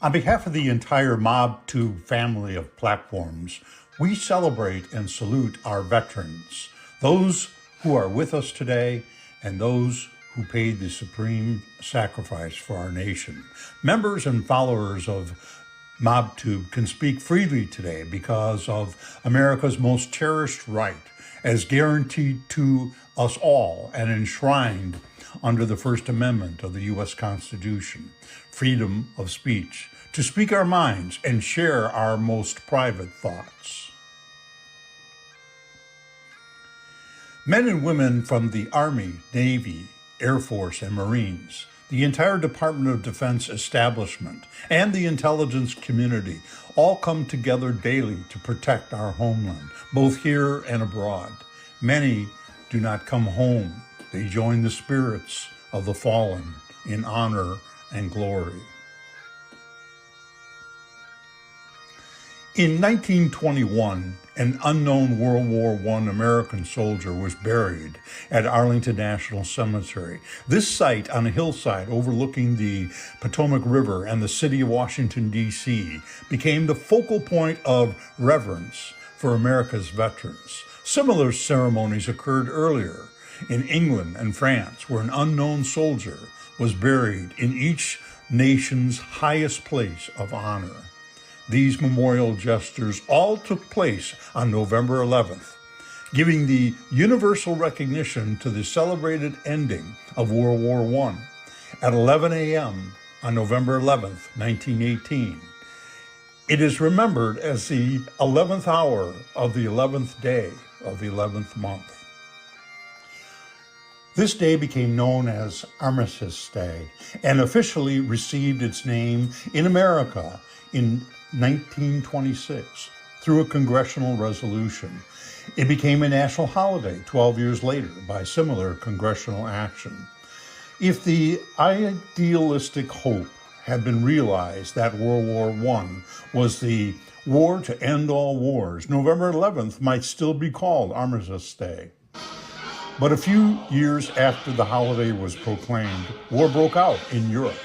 On behalf of the entire MobTube family of platforms, we celebrate and salute our veterans, those who are with us today and those who paid the supreme sacrifice for our nation. Members and followers of MobTube can speak freely today because of America's most cherished right, as guaranteed to us all and enshrined under the First Amendment of the U.S. Constitution, freedom of speech, to speak our minds and share our most private thoughts. Men and women from the Army, Navy, Air Force, and Marines, the entire Department of Defense establishment, and the intelligence community all come together daily to protect our homeland, both here and abroad. Many do not come home. They join the spirits of the fallen in honor and glory. In 1921, an unknown World War I American soldier was buried at Arlington National Cemetery. This site on a hillside overlooking the Potomac River and the city of Washington, D.C., became the focal point of reverence for America's veterans. Similar ceremonies occurred earlier in England and France, where an unknown soldier was buried in each nation's highest place of honor. These memorial gestures all took place on November 11th, giving the universal recognition to the celebrated ending of World War I. At 11 a.m. on November 11th, 1918, it is remembered as the 11th hour of the 11th day of the 11th month. This day became known as Armistice Day and officially received its name in America in 1926 through a congressional resolution. It became a national holiday 12 years later by similar congressional action. If the idealistic hope had been realized that World War I was the war to end all wars, November 11th might still be called Armistice Day. But a few years after the holiday was proclaimed, war broke out in Europe.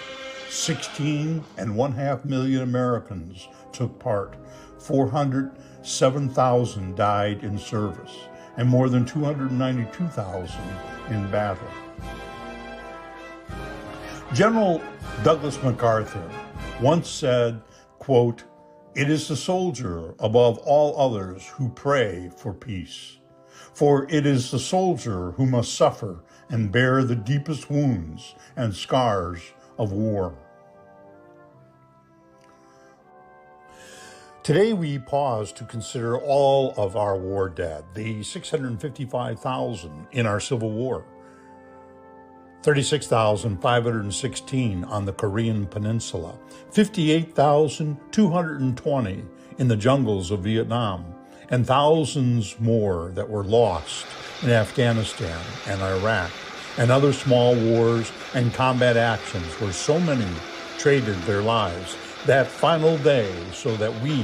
16.5 million Americans took part. 407,000 died in service, and more than 292,000 in battle. General Douglas MacArthur once said, quote, "It is the soldier above all others who pray for peace. For it is the soldier who must suffer and bear the deepest wounds and scars of war." Today we pause to consider all of our war dead, the 655,000 in our Civil War, 36,516 on the Korean Peninsula, 58,220 in the jungles of Vietnam, and thousands more that were lost in Afghanistan and Iraq, and other small wars and combat actions where so many traded their lives that final day so that we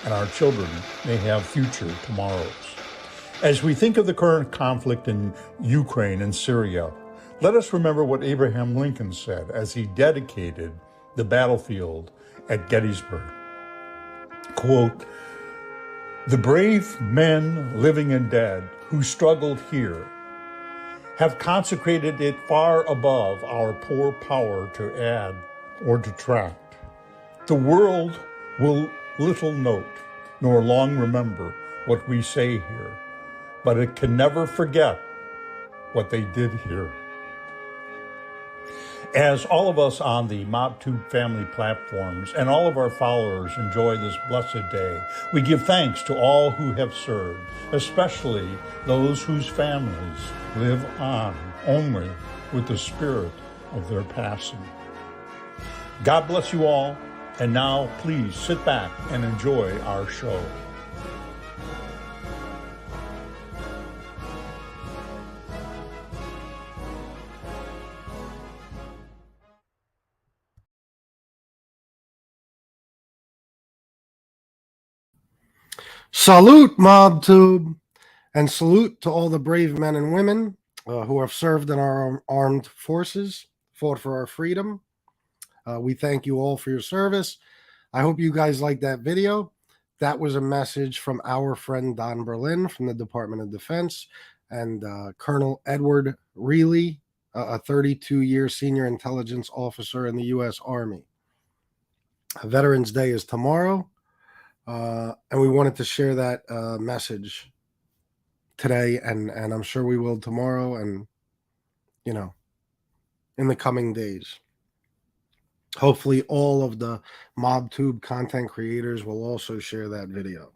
and our children may have future tomorrows. As we think of the current conflict in Ukraine and Syria, let us remember what Abraham Lincoln said as he dedicated the battlefield at Gettysburg. Quote, "The brave men, living and dead, who struggled here have consecrated it far above our poor power to add or detract. The world will little note, nor long remember what we say here, but it can never forget what they did here." As all of us on the MobTube family platforms and all of our followers enjoy this blessed day, we give thanks to all who have served, especially those whose families live on only with the spirit of their passing. God bless you all, and now please sit back and enjoy our show. Salute, MobTube, and salute to all the brave men and women who have served in our armed forces, fought for our freedom. We thank you all for your service. I hope you guys liked that video. That was a message from our friend Don Berlin from the Department of Defense and Colonel Edward Reilly, a 32-year senior intelligence officer in the U.S. Army. Veterans Day is tomorrow, and we wanted to share that message today, and I'm sure we will tomorrow and, in the coming days. Hopefully all of the MobTube content creators will also share that video.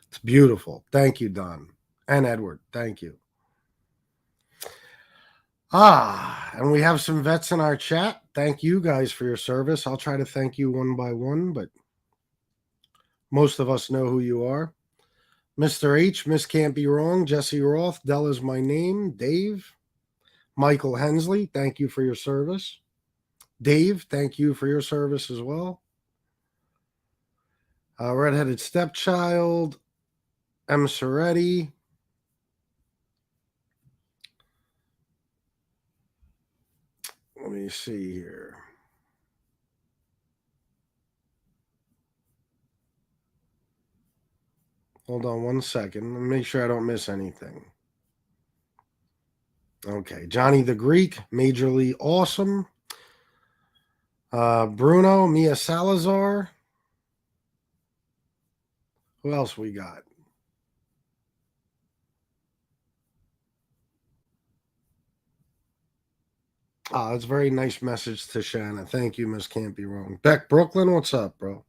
It's beautiful. Thank you, Don and Edward. Thank you. And we have some vets in our chat. Thank you guys for your service. I'll try to thank you one by one, but most of us know who you are. Mr. H, Miss Can't Be Wrong, Jesse Roth, Dell is my name, Dave, Michael Hensley, thank you for your service. Dave, thank you for your service as well. Redheaded Stepchild, M. Soretti. Let me see here. Hold on one second. Let me make sure I don't miss anything. Okay, Johnny the Greek, Majorly Awesome. Bruno, Mia Salazar. Who else we got? That's a very nice message to Shanna. Thank you, Miss Can't Be Wrong. Beck Brooklyn, what's up, bro?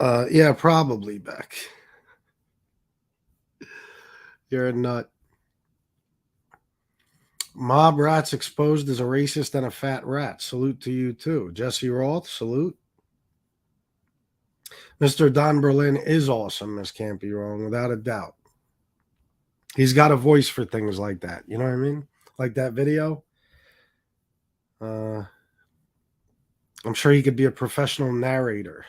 Yeah, probably, Beck. You're a nut. Mob Rats exposed as a racist and a fat rat. Salute to you, too. Jesse Roth, salute. Mr. Don Berlin is awesome, Miss Can't Be Wrong, without a doubt. He's got a voice for things like that. You know what I mean? Like that video. I'm sure he could be a professional narrator.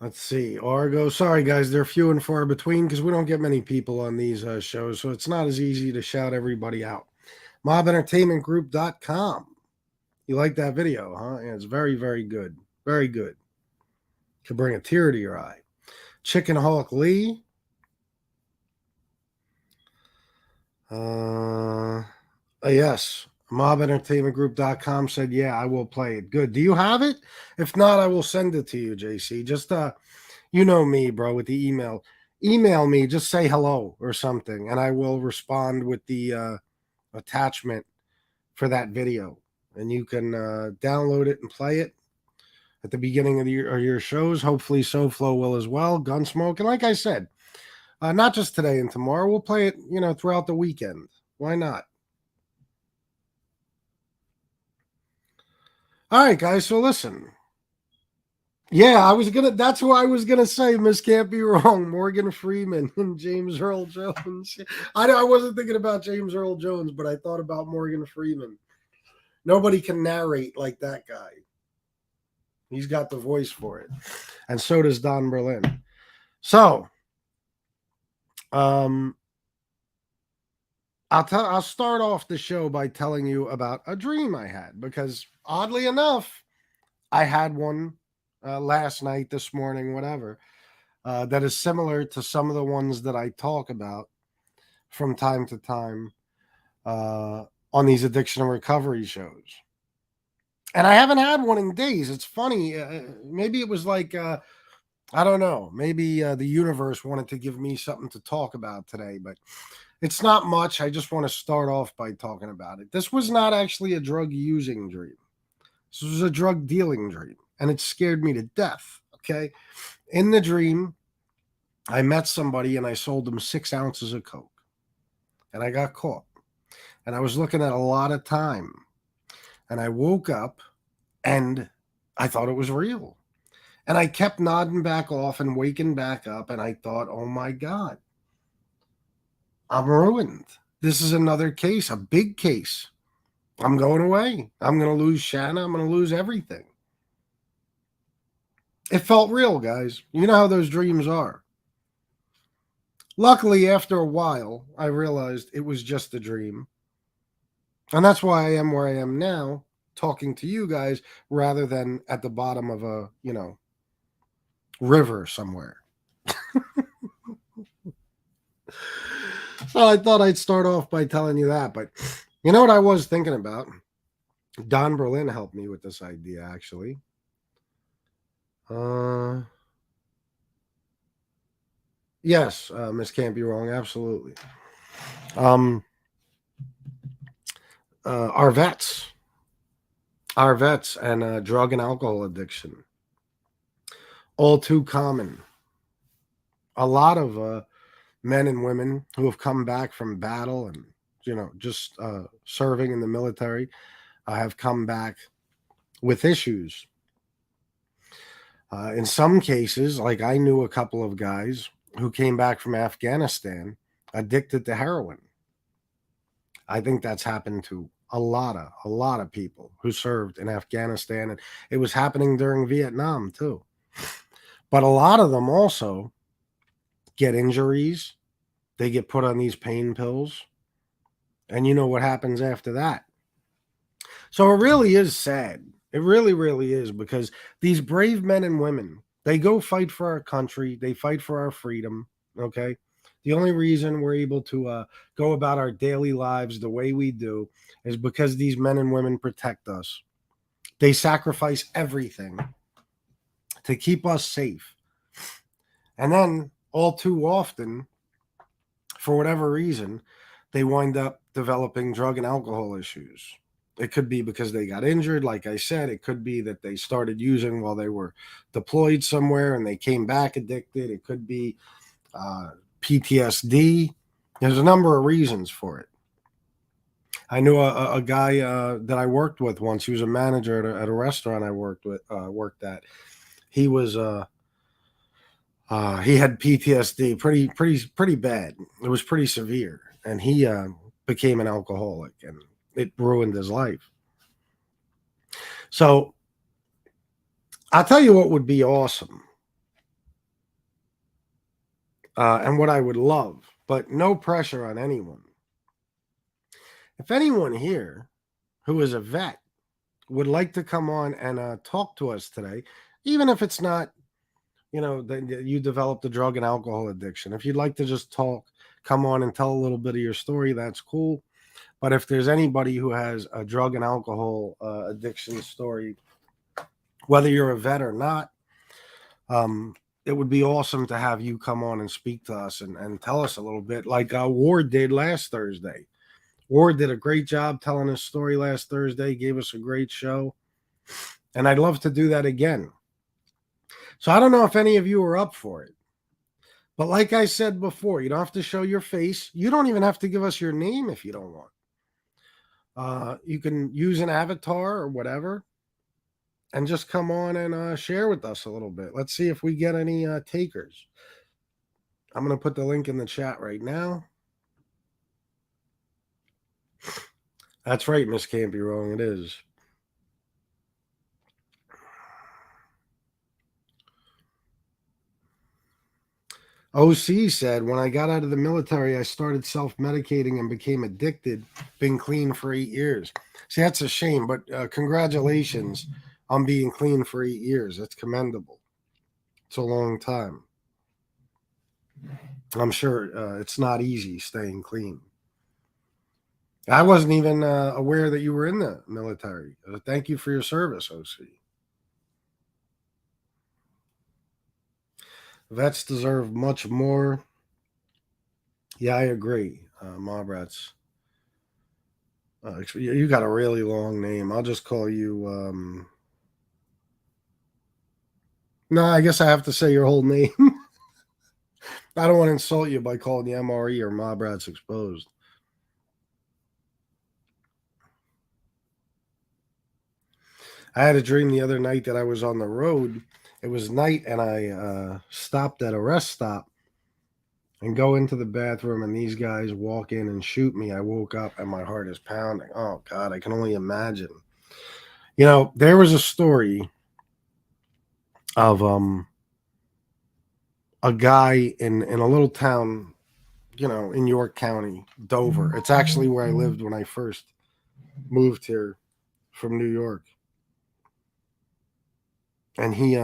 Let's see. Argo. Sorry, guys. They're few and far between because we don't get many people on these shows, so it's not as easy to shout everybody out. MobEntertainmentGroup.com. You like that video, huh? Yeah, it's very, very good. Very good. Could bring a tear to your eye. Chicken Hawk Lee. Yes. MobEntertainmentGroup.com said, yeah, I will play it. Good. Do you have it? If not, I will send it to you, JC. Just, you know me, bro, with the email. Email me. Just say hello or something, and I will respond with the attachment for that video. And you can download it and play it at the beginning of your shows. Hopefully SoFlo will as well. Gunsmoke. And like I said, not just today and tomorrow. We'll play it, throughout the weekend. Why not? All right, guys. So listen. Yeah, that's who I was gonna say. Miss Can't Be Wrong. Morgan Freeman and James Earl Jones. I wasn't thinking about James Earl Jones, but I thought about Morgan Freeman. Nobody can narrate like that guy. He's got the voice for it. And so does Don Berlin. So, I'll start off the show by telling you about a dream I had, because oddly enough, I had one last night, this morning, whatever, that is similar to some of the ones that I talk about from time to time on these addiction and recovery shows. And I haven't had one in days. It's funny. Maybe it was like, I don't know. Maybe the universe wanted to give me something to talk about today, but it's not much. I just want to start off by talking about it. This was not actually a drug using dream. This was a drug dealing dream, and it scared me to death. Okay. In the dream, I met somebody and I sold them 6 ounces of coke, and I got caught, and I was looking at a lot of time, and I woke up and I thought it was real, and I kept nodding back off and waking back up. And I thought, oh my God, I'm ruined. This is another case, a big case. I'm going away. I'm going to lose Shanna. I'm going to lose everything. It felt real, guys. You know how those dreams are. Luckily, after a while, I realized it was just a dream. And that's why I am where I am now, talking to you guys rather than at the bottom of a, river somewhere. So I thought I'd start off by telling you that. But you know what I was thinking about? Don Berlin helped me with this idea, actually. Yes, Miss Can't Be Wrong, absolutely. Our vets and drug and alcohol addiction, all too common. A lot of men and women who have come back from battle and just serving in the military have come back with issues. In some cases, like I knew a couple of guys who came back from Afghanistan addicted to heroin. I think that's happened to a lot of people who served in Afghanistan, and it was happening during Vietnam too. But a lot of them also get injuries. They get put on these pain pills, and you know what happens after that. So it really is sad. It really, really is, because these brave men and women, they go fight for our country. They fight for our freedom. Okay. The only reason we're able to go about our daily lives the way we do is because these men and women protect us. They sacrifice everything to keep us safe. And then, all too often, for whatever reason, they wind up developing drug and alcohol issues. It could be because they got injured, like I said. It could be that they started using while they were deployed somewhere and they came back addicted. It could be PTSD. There's a number of reasons for it. I knew a guy that I worked with once. He was a manager at a restaurant I worked at. He was he had PTSD, pretty bad. It was pretty severe, and he became an alcoholic, and it ruined his life. So I'll tell you what would be awesome, and what I would love, but no pressure on anyone. If anyone here who is a vet would like to come on and talk to us today, even if it's not, that you developed a drug and alcohol addiction. If you'd like to just talk, come on and tell a little bit of your story, that's cool. But if there's anybody who has a drug and alcohol addiction story, whether you're a vet or not, it would be awesome to have you come on and speak to us and tell us a little bit, like Ward did last Thursday. Ward did a great job telling his story last Thursday, gave us a great show, and I'd love to do that again. So I don't know if any of you are up for it. But like I said before, you don't have to show your face. You don't even have to give us your name if you don't want. You can use an avatar or whatever and just come on and share with us a little bit. Let's see if we get any takers. I'm going to put the link in the chat right now. That's right, Miss Can't Be Wrong. It is. OC said, when I got out of the military, I started self-medicating and became addicted, been clean for 8 years. See, that's a shame, but congratulations on being clean for 8 years. That's commendable. It's a long time. I'm sure it's not easy staying clean. I wasn't even aware that you were in the military. Thank you for your service, OC. Vets deserve much more. Yeah, I agree, Mobrats. You got a really long name. I'll just call you. No, I guess I have to say your whole name. I don't want to insult you by calling you MRE or Mobrats Exposed. I had a dream the other night that I was on the road. It was night, and I stopped at a rest stop and go into the bathroom, and these guys walk in and shoot me. I woke up and my heart is pounding. Oh, God, I can only imagine. There was a story of a guy in a little town, in York County, Dover. It's actually where I lived when I first moved here from New York. And he,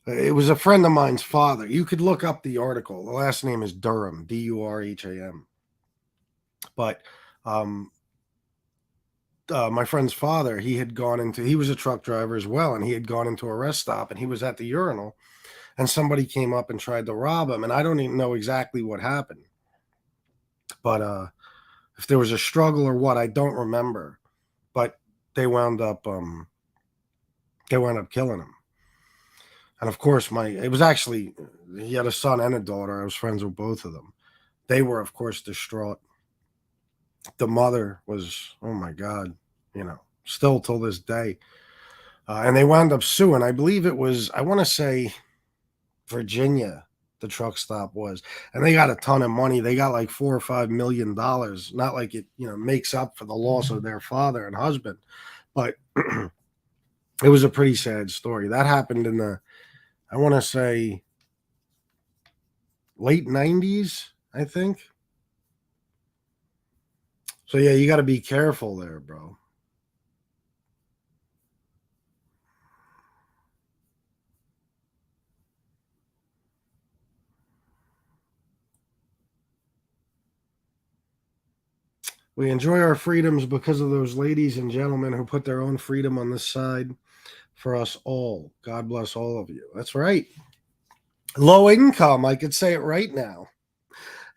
it was a friend of mine's father. You could look up the article. The last name is Durham, Durham. But my friend's father, he was a truck driver as well, and he had gone into a rest stop, and he was at the urinal, and somebody came up and tried to rob him, and I don't even know exactly what happened. But if there was a struggle or what, I don't remember. But they wound up killing him. And of course, he had a son and a daughter. I was friends with both of them. They were, of course, distraught. The mother was, oh my God, still till this day. And they wound up suing. I believe it was, I want to say Virginia, the truck stop was. And they got a ton of money. They got like $4 or $5 million. Not like it, makes up for the loss of their father and husband. But it was a pretty sad story. That happened in I want to say late 90s, I think. So yeah, you got to be careful there, bro. We enjoy our freedoms because of those ladies and gentlemen who put their own freedom on the side for us all. God bless all of you. That's right. Low income. I could say it right now.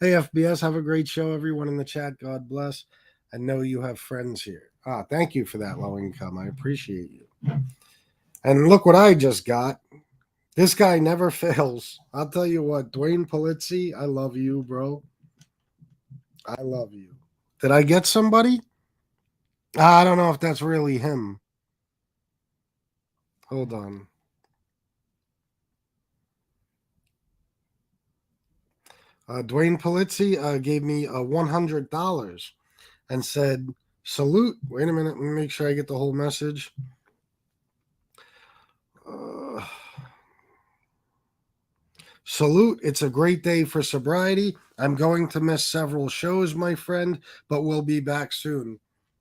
Hey, FBS, have a great show. Everyone in the chat, God bless. I know you have friends here. Thank you for that, low income. I appreciate you. And look what I just got. This guy never fails. I'll tell you what, Dwayne Polizzi, I love you, bro. I love you. Did I get somebody? I don't know if that's really him. Hold on. Dwayne Polizzi gave me $100 and said, salute. Wait a minute. Let me make sure I get the whole message. Salute. It's a great day for sobriety. I'm going to miss several shows, my friend, but we'll be back soon.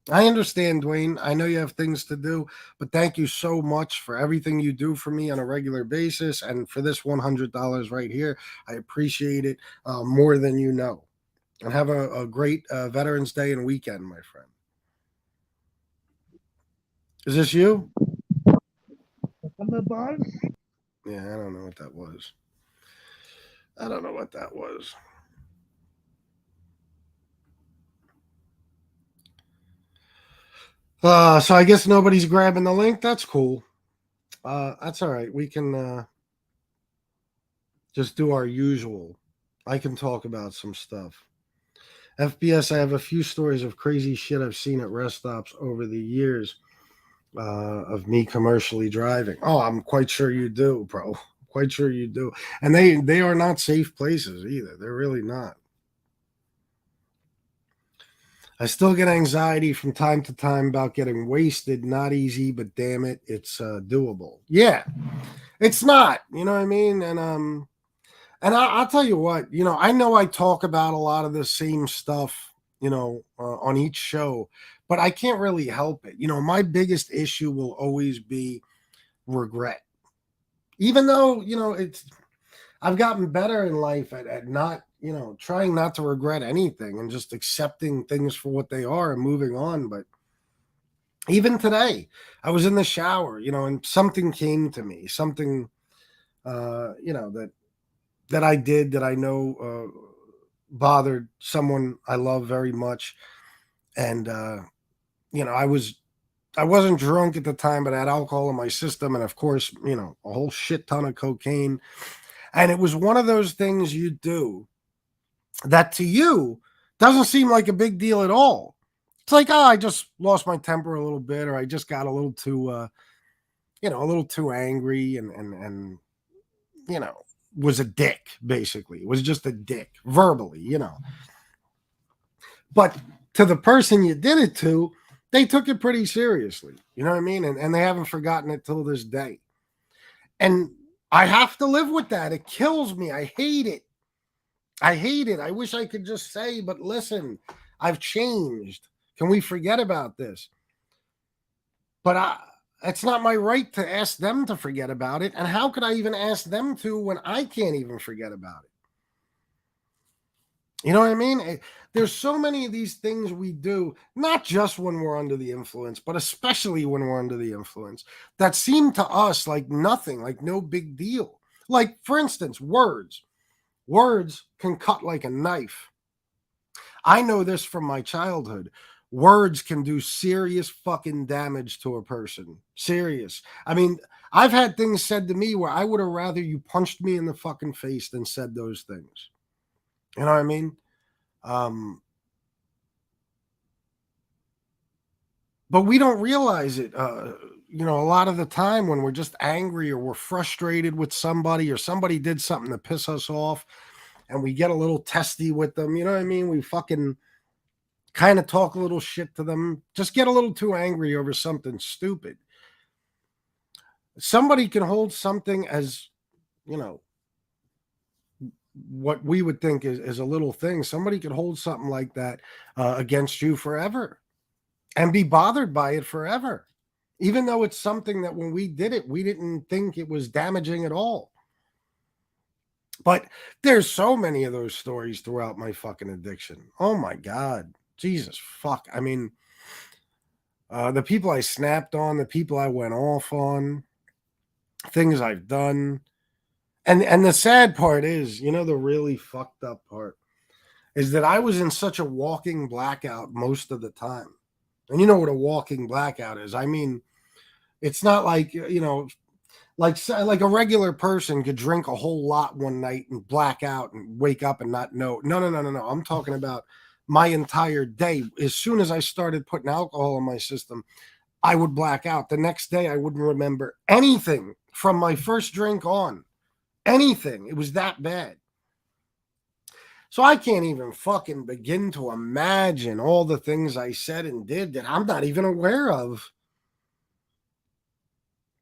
I understand, Dwayne. I know you have things to do, but thank you so much for everything you do for me on a regular basis. And for this $100 right here, I appreciate it more than you know. And have a great Veterans Day and weekend, my friend. Is this you? Yeah, I don't know what that was. So I guess nobody's grabbing the link. That's cool. That's all right. We can just do our usual. I can talk about some stuff. FBS, I have a few stories of crazy shit I've seen at rest stops over the years of me commercially driving. Oh, I'm quite sure you do, bro. Quite sure you do. And they are not safe places either. They're really not. I still get anxiety from time to time about getting wasted. Not easy, but damn it, it's doable. Yeah, it's not. You know what I mean? And I'll tell you what. I know I talk about a lot of the same stuff. On each show, but I can't really help it. My biggest issue will always be regret. Even though I've gotten better in life at not. Trying not to regret anything and just accepting things for what they are and moving on. But even today, I was in the shower, and something came to me, something, that I did that I know bothered someone I love very much. And, I wasn't drunk at the time, but I had alcohol in my system. And of course, a whole shit ton of cocaine. And it was one of those things you do that to you doesn't seem like a big deal at all. It's like, I just lost my temper a little bit, or I just got a little too, a little too angry and was a dick, basically. It was just a dick, verbally, But to the person you did it to, they took it pretty seriously. You know what I mean? And they haven't forgotten it till this day. And I have to live with that. It kills me. I hate it. I wish I could just say, but listen, I've changed. Can we forget about this? But it's not my right to ask them to forget about it. And how could I even ask them to when I can't even forget about it? You know what I mean? There's so many of these things we do, not just when we're under the influence, but especially when we're under the influence, that seem to us like nothing, like no big deal. Like, for instance, words. Words can cut like a knife. I know this from my childhood. Words can do serious fucking damage to a person. Serious. I mean, I've had things said to me where I would have rather you punched me in the fucking face than said those things. You know what I mean? But we don't realize it. A lot of the time when we're just angry or we're frustrated with somebody or somebody did something to piss us off and we get a little testy with them, you know what I mean? We fucking kind of talk a little shit to them, just get a little too angry over something stupid. Somebody can hold something as, what we would think is a little thing. Somebody could hold something like that against you forever and be bothered by it forever, even though it's something that when we did it, we didn't think it was damaging at all. But there's so many of those stories throughout my fucking addiction. Oh my God. Jesus fuck. I mean, the people I snapped on, the people I went off on, things I've done. And the sad part is, the really fucked up part is that I was in such a walking blackout most of the time. And you know what a walking blackout is? I mean, it's not like, like a regular person could drink a whole lot one night and black out and wake up and not know. No. I'm talking about my entire day. As soon as I started putting alcohol in my system, I would black out. The next day, I wouldn't remember anything from my first drink on. Anything. It was that bad. So I can't even fucking begin to imagine all the things I said and did that I'm not even aware of.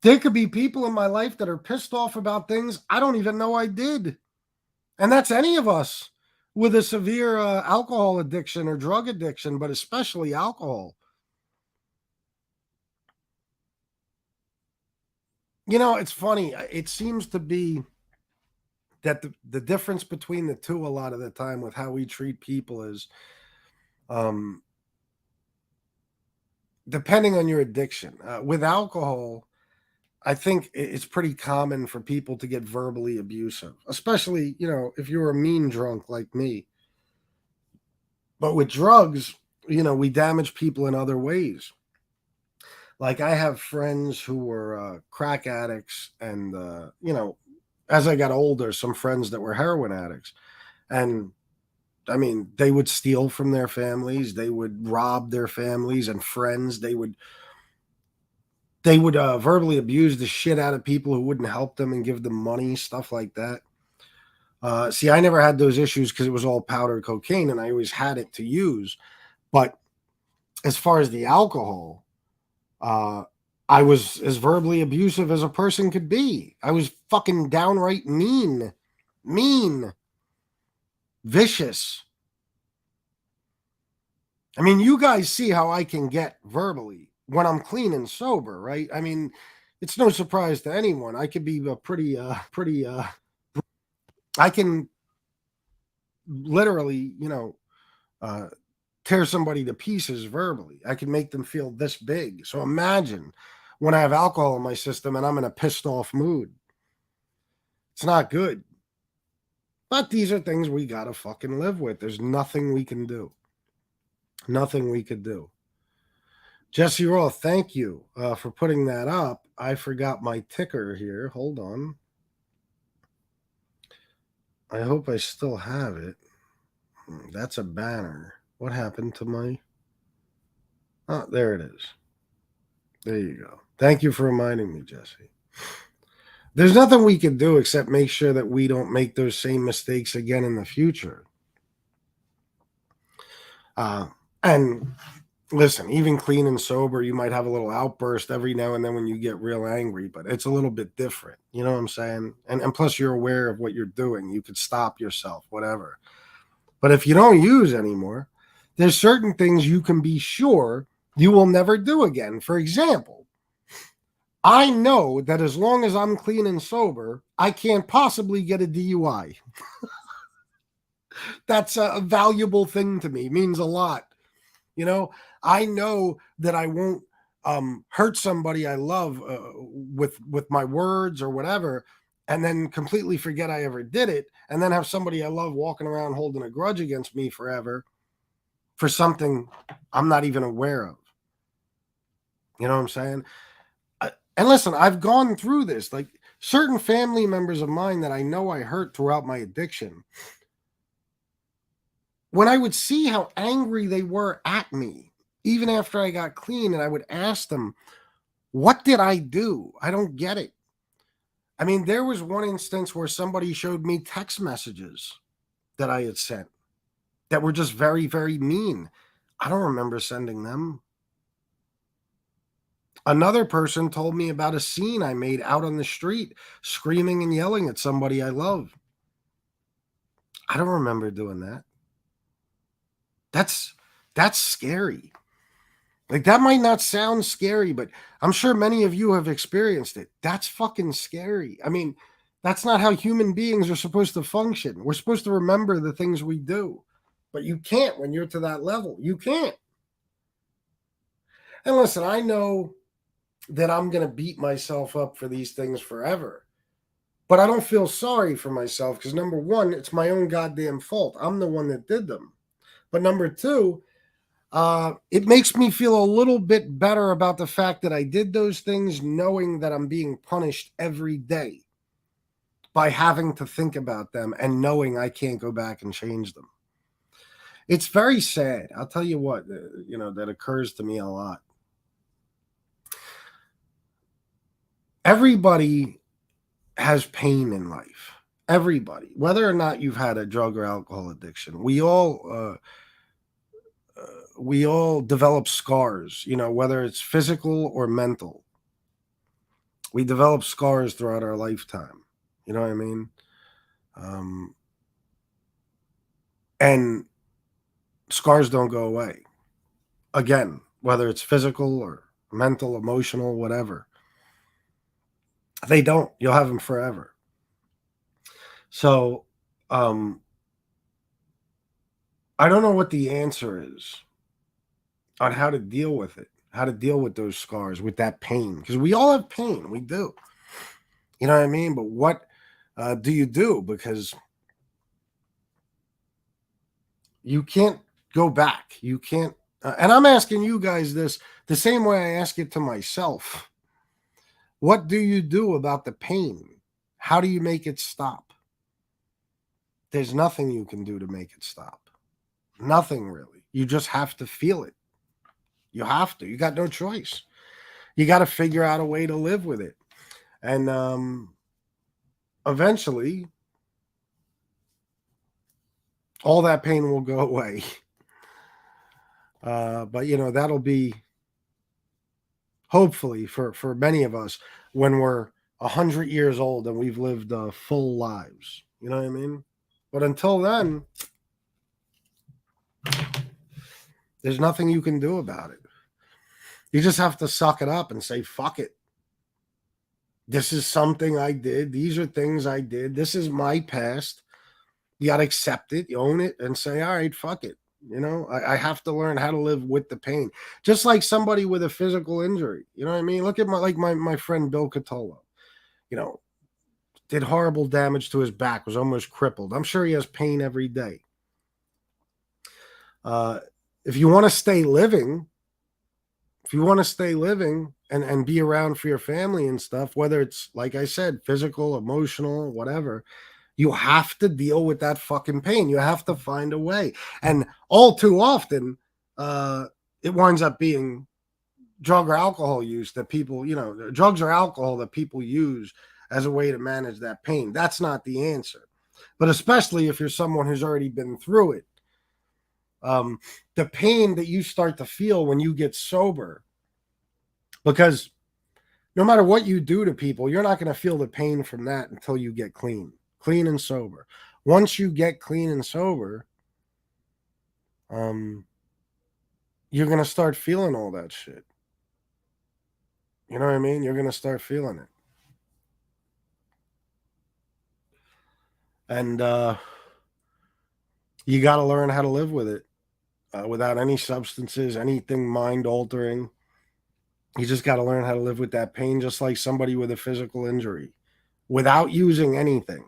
There could be people in my life that are pissed off about things I don't even know I did. And that's any of us with a severe alcohol addiction or drug addiction, but especially alcohol. It's funny. It seems to be that the difference between the two a lot of the time with how we treat people is depending on your addiction. With alcohol, I think it's pretty common for people to get verbally abusive, especially, if you're a mean drunk like me. But with drugs, we damage people in other ways. Like I have friends who were crack addicts and, as I got older, some friends that were heroin addicts. And I mean, they would steal from their families. They would rob their families and friends. They would verbally abuse the shit out of people who wouldn't help them and give them money, stuff like that. See, I never had those issues because it was all powdered cocaine and I always had it to use. But as far as the alcohol, I was as verbally abusive as a person could be. I was fucking downright mean, vicious. I mean, you guys see how I can get verbally when I'm clean and sober, right? I mean, it's no surprise to anyone. I could be I can literally, tear somebody to pieces verbally. I can make them feel this big. So imagine when I have alcohol in my system and I'm in a pissed off mood. It's not good. But these are things we got to fucking live with. There's nothing we can do. Nothing we could do. Jesse Roth, thank you for putting that up. I forgot my ticker here. Hold on. I hope I still have it. That's a banner. What happened to my... Oh, there it is. There you go. Thank you for reminding me, Jesse. There's nothing we can do except make sure that we don't make those same mistakes again in the future. And listen, even clean and sober, you might have a little outburst every now and then when you get real angry, but it's a little bit different. You know what I'm saying? And plus you're aware of what you're doing. You could stop yourself, whatever. But if you don't use anymore, There's certain things you can be sure you will never do again. For example, I know that as long as I'm clean and sober, I can't possibly get a DUI. That's a valuable thing to me. It means a lot. You know, I know that I won't hurt somebody I love with my words or whatever, and then completely forget I ever did it, and then have somebody I love walking around holding a grudge against me forever for something I'm not even aware of. You know what I'm saying? And listen, I've gone through this. Like certain family members of mine that I know I hurt throughout my addiction, when I would see how angry they were at me, even after I got clean, and I would ask them, what did I do? I don't get it. I mean, there was one instance where somebody showed me text messages that I had sent that were just very, very mean. I don't remember sending them. Another person told me about a scene I made out on the street, screaming and yelling at somebody I love. I don't remember doing that. That's scary. Like that might not sound scary, but I'm sure many of you have experienced it. That's fucking scary. I mean, that's not how human beings are supposed to function. We're supposed to remember the things we do, but you can't when you're to that level. You can't. And listen, I know that I'm going to beat myself up for these things forever, but I don't feel sorry for myself because number one, it's my own goddamn fault. I'm the one that did them. But number two, it makes me feel a little bit better about the fact that I did those things knowing that I'm being punished every day by having to think about them and knowing I can't go back and change them. It's very sad. I'll tell you what, that occurs to me a lot. Everybody has pain in life. Everybody, whether or not you've had a drug or alcohol addiction, we all develop scars, whether it's physical or mental. We develop scars throughout our lifetime. You know what I mean? And scars don't go away. Again, whether it's physical or mental, emotional, whatever. They don't. You'll have them forever. So, I don't know what the answer is on how to deal with it, how to deal with those scars, with that pain. Because we all have pain. We do. You know what I mean? But what do you do? Because you can't go back. You can't. And I'm asking you guys this the same way I ask it to myself. What do you do about the pain? How do you make it stop? There's nothing you can do to make it stop. Nothing really. You just have to feel it. You have to. You got no choice. You got to figure out a way to live with it. And eventually, all that pain will go away. But, that'll be hopefully for many of us when we're 100 years old and we've lived full lives. You know what I mean? But until then, there's nothing you can do about it. You just have to suck it up and say, fuck it. This is something I did. These are things I did. This is my past. You got to accept it, you own it, and say, all right, fuck it. I have to learn how to live with the pain. Just like somebody with a physical injury. You know what I mean? Look at my friend Bill Catolo. Did horrible damage to his back, was almost crippled. I'm sure he has pain every day. If you want to stay living, and be around for your family and stuff, whether it's, like I said, physical, emotional, whatever, you have to deal with that fucking pain. You have to find a way. And all too often, it winds up being drug or alcohol use that people, drugs or alcohol that people use as a way to manage that pain. That's not the answer. But especially if you're someone who's already been through it, the pain that you start to feel when you get sober, because no matter what you do to people, you're not going to feel the pain from that until you get clean and sober. Once you get clean and sober, you're going to start feeling all that shit. You know what I mean? You're going to start feeling it. And you got to learn how to live with it without any substances, anything mind altering. You just got to learn how to live with that pain, just like somebody with a physical injury, without using anything.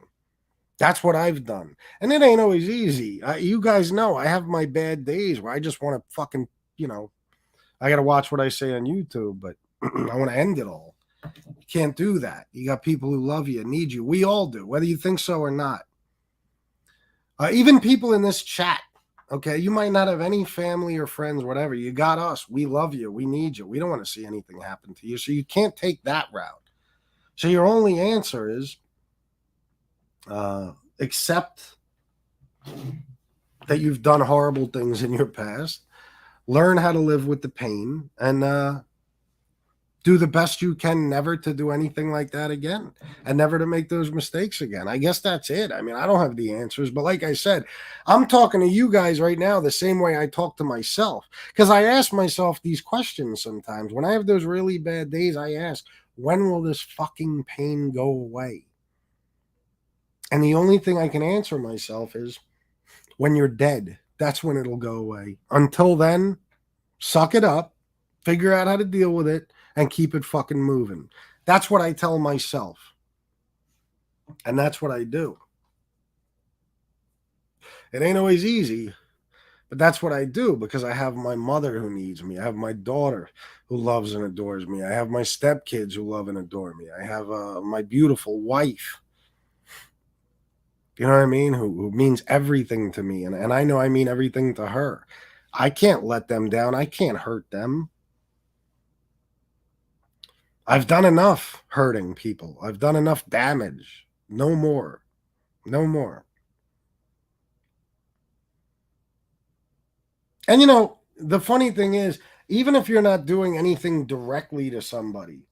That's what I've done. And it ain't always easy. You guys know I have my bad days where I just want to fucking, I got to watch what I say on YouTube, but I want to end it all. You can't do that. You got people who love you, need you. We all do, whether you think so or not. Even people in this chat, okay? You might not have any family or friends, whatever. You got us. We love you. We need you. We don't want to see anything happen to you. So you can't take that route. So your only answer is accept that you've done horrible things in your past, learn how to live with the pain, and do the best you can never to do anything like that again and never to make those mistakes again. I guess that's it. I mean, I don't have the answers, but like I said, I'm talking to you guys right now the same way I talk to myself, because I ask myself these questions sometimes. When I have those really bad days, I ask, when will this fucking pain go away? And the only thing I can answer myself is, when you're dead, that's when it'll go away. Until then, suck it up, figure out how to deal with it, and keep it fucking moving. That's what I tell myself. And that's what I do. It ain't always easy, but that's what I do, because I have my mother who needs me. I have my daughter who loves and adores me. I have my stepkids who love and adore me. I have my beautiful wife, you know what I mean, who means everything to me. And I know I mean everything to her. I can't let them down. I can't hurt them. I've done enough hurting people. I've done enough damage. No more. No more. And the funny thing is, even if you're not doing anything directly to somebody,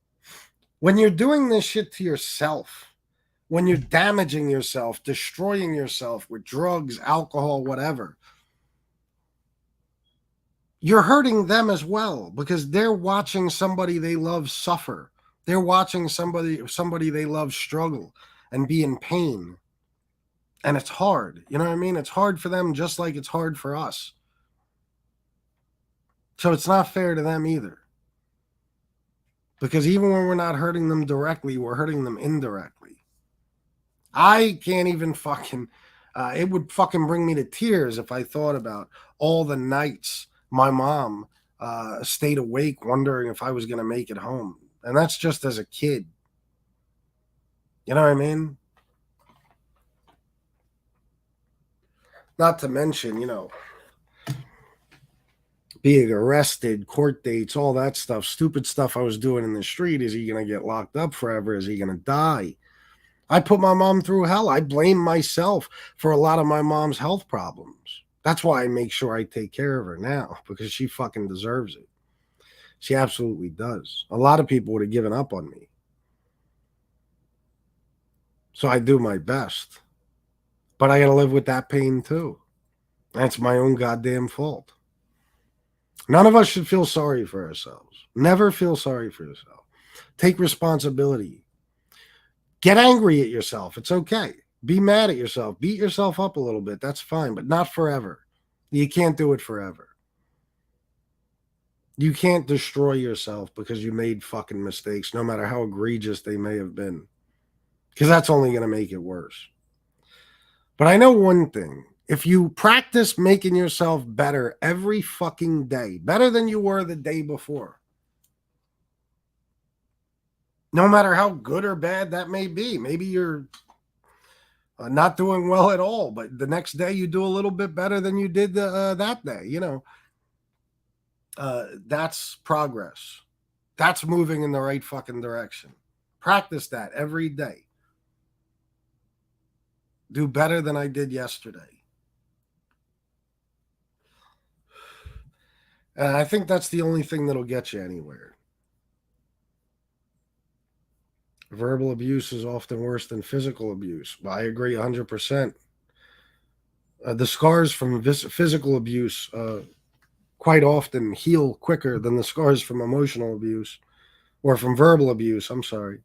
when you're doing this shit to yourself, when you're damaging yourself, destroying yourself with drugs, alcohol, whatever, you're hurting them as well, because they're watching somebody they love suffer. They're watching somebody they love struggle and be in pain. And it's hard. You know what I mean? It's hard for them just like it's hard for us. So it's not fair to them either. Because even when we're not hurting them directly, we're hurting them indirectly. I can't even fucking... it would fucking bring me to tears if I thought about all the nights my mom stayed awake wondering if I was going to make it home. And that's just as a kid. You know what I mean? Not to mention, being arrested, court dates, all that stuff, stupid stuff I was doing in the street. Is he going to get locked up forever? Is he going to die? I put my mom through hell. I blame myself for a lot of my mom's health problems. That's why I make sure I take care of her now, because she fucking deserves it. She absolutely does. A lot of people would have given up on me. So I do my best. But I got to live with that pain too. That's my own goddamn fault. None of us should feel sorry for ourselves. Never feel sorry for yourself. Take responsibility. Get angry at yourself. It's okay. Be mad at yourself. Beat yourself up a little bit. That's fine, but not forever. You can't do it forever. You can't destroy yourself because you made fucking mistakes, no matter how egregious they may have been, because that's only going to make it worse. But I know one thing. If you practice making yourself better every fucking day, better than you were the day before, no matter how good or bad that may be, maybe you're not doing well at all, but the next day you do a little bit better than you did that day, that's progress. That's moving in the right fucking direction. Practice that every day. Do better than I did yesterday. And I think that's the only thing that'll get you anywhere. Verbal abuse is often worse than physical abuse. I agree 100%. The scars from physical abuse quite often heal quicker than the scars from emotional abuse or from verbal abuse. I'm sorry.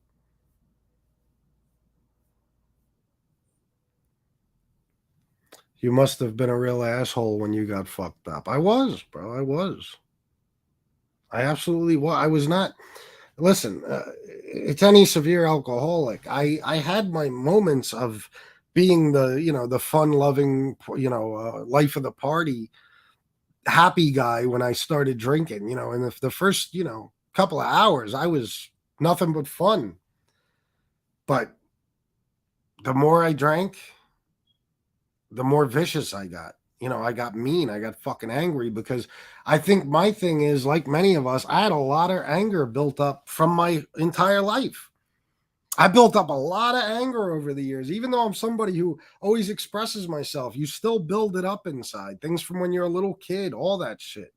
You must have been a real asshole when you got fucked up. I was, bro. I was. I absolutely was. I was not. Listen, it's any severe alcoholic. I had my moments of being the fun loving life of the party happy guy when I started drinking. And if the first couple of hours I was nothing but fun, but the more I drank, the more vicious I got. I got mean. I got fucking angry because I think my thing is, like many of us, I had a lot of anger built up from my entire life. I built up a lot of anger over the years, even though I'm somebody who always expresses myself. You still build it up inside, things from when you're a little kid, all that shit.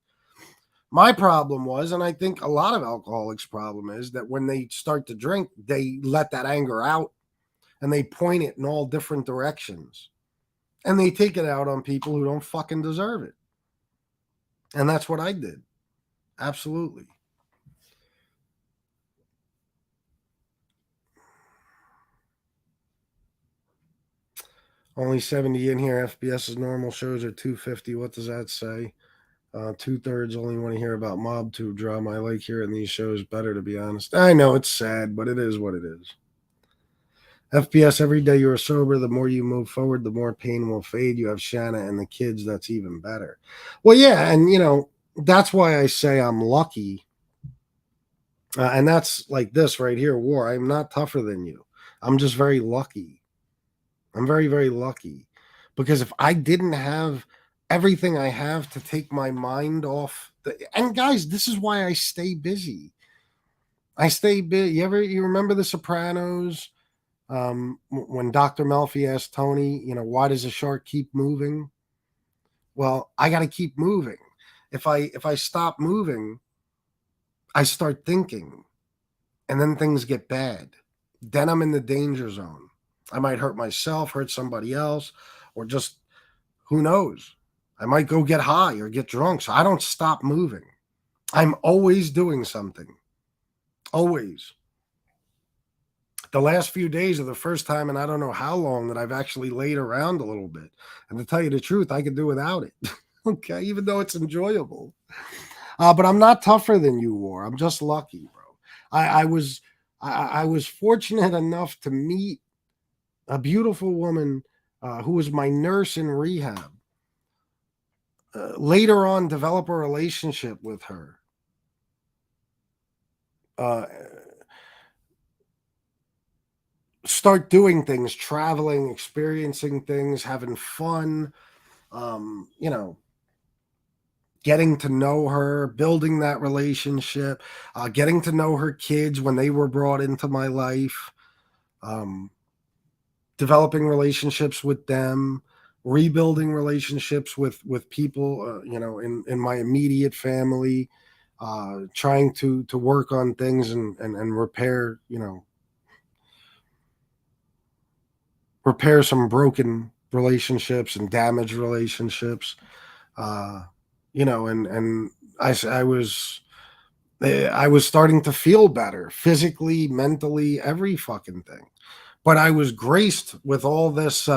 My problem was, and I think a lot of alcoholics' problem is, that when they start to drink, they let that anger out and they point it in all different directions. And they take it out on people who don't fucking deserve it. And that's what I did. Absolutely. Only 70 in here. FBS's normal shows are 250. What does that say? 2/3 only want to hear about mob tube drama. I like hearing these shows better, to be honest. I know it's sad, but it is what it is. FPS, every day you are sober, the more you move forward, the more pain will fade. You have Shanna and the kids. That's even better. Well, yeah. And, that's why I say I'm lucky. And that's like this right here, War. I'm not tougher than you. I'm just very lucky. I'm very, very lucky. Because if I didn't have everything I have to take my mind off, and guys, this is why I stay busy. I stay busy. You remember The Sopranos? When Dr. Melfi asked Tony, why does a shark keep moving? Well, I got to keep moving. If I stop moving, I start thinking, and then things get bad. Then I'm in the danger zone. I might hurt myself, hurt somebody else, or just who knows? I might go get high or get drunk. So I don't stop moving. I'm always doing something. Always. The last few days are the first time, and I don't know how long, that I've actually laid around a little bit. And to tell you the truth, I could do without it. Okay, even though it's enjoyable. But I'm not tougher than you, War. I'm just lucky, bro. I was fortunate enough to meet a beautiful woman who was my nurse in rehab. Later on, develop a relationship with her. Start doing things, traveling, experiencing things, having fun, getting to know her, building that relationship, getting to know her kids when they were brought into my life, developing relationships with them, rebuilding relationships with people, in my immediate family, trying to work on things and repair, repair some broken relationships and damaged relationships, and I was starting to feel better physically, mentally, every fucking thing. But I was graced with all this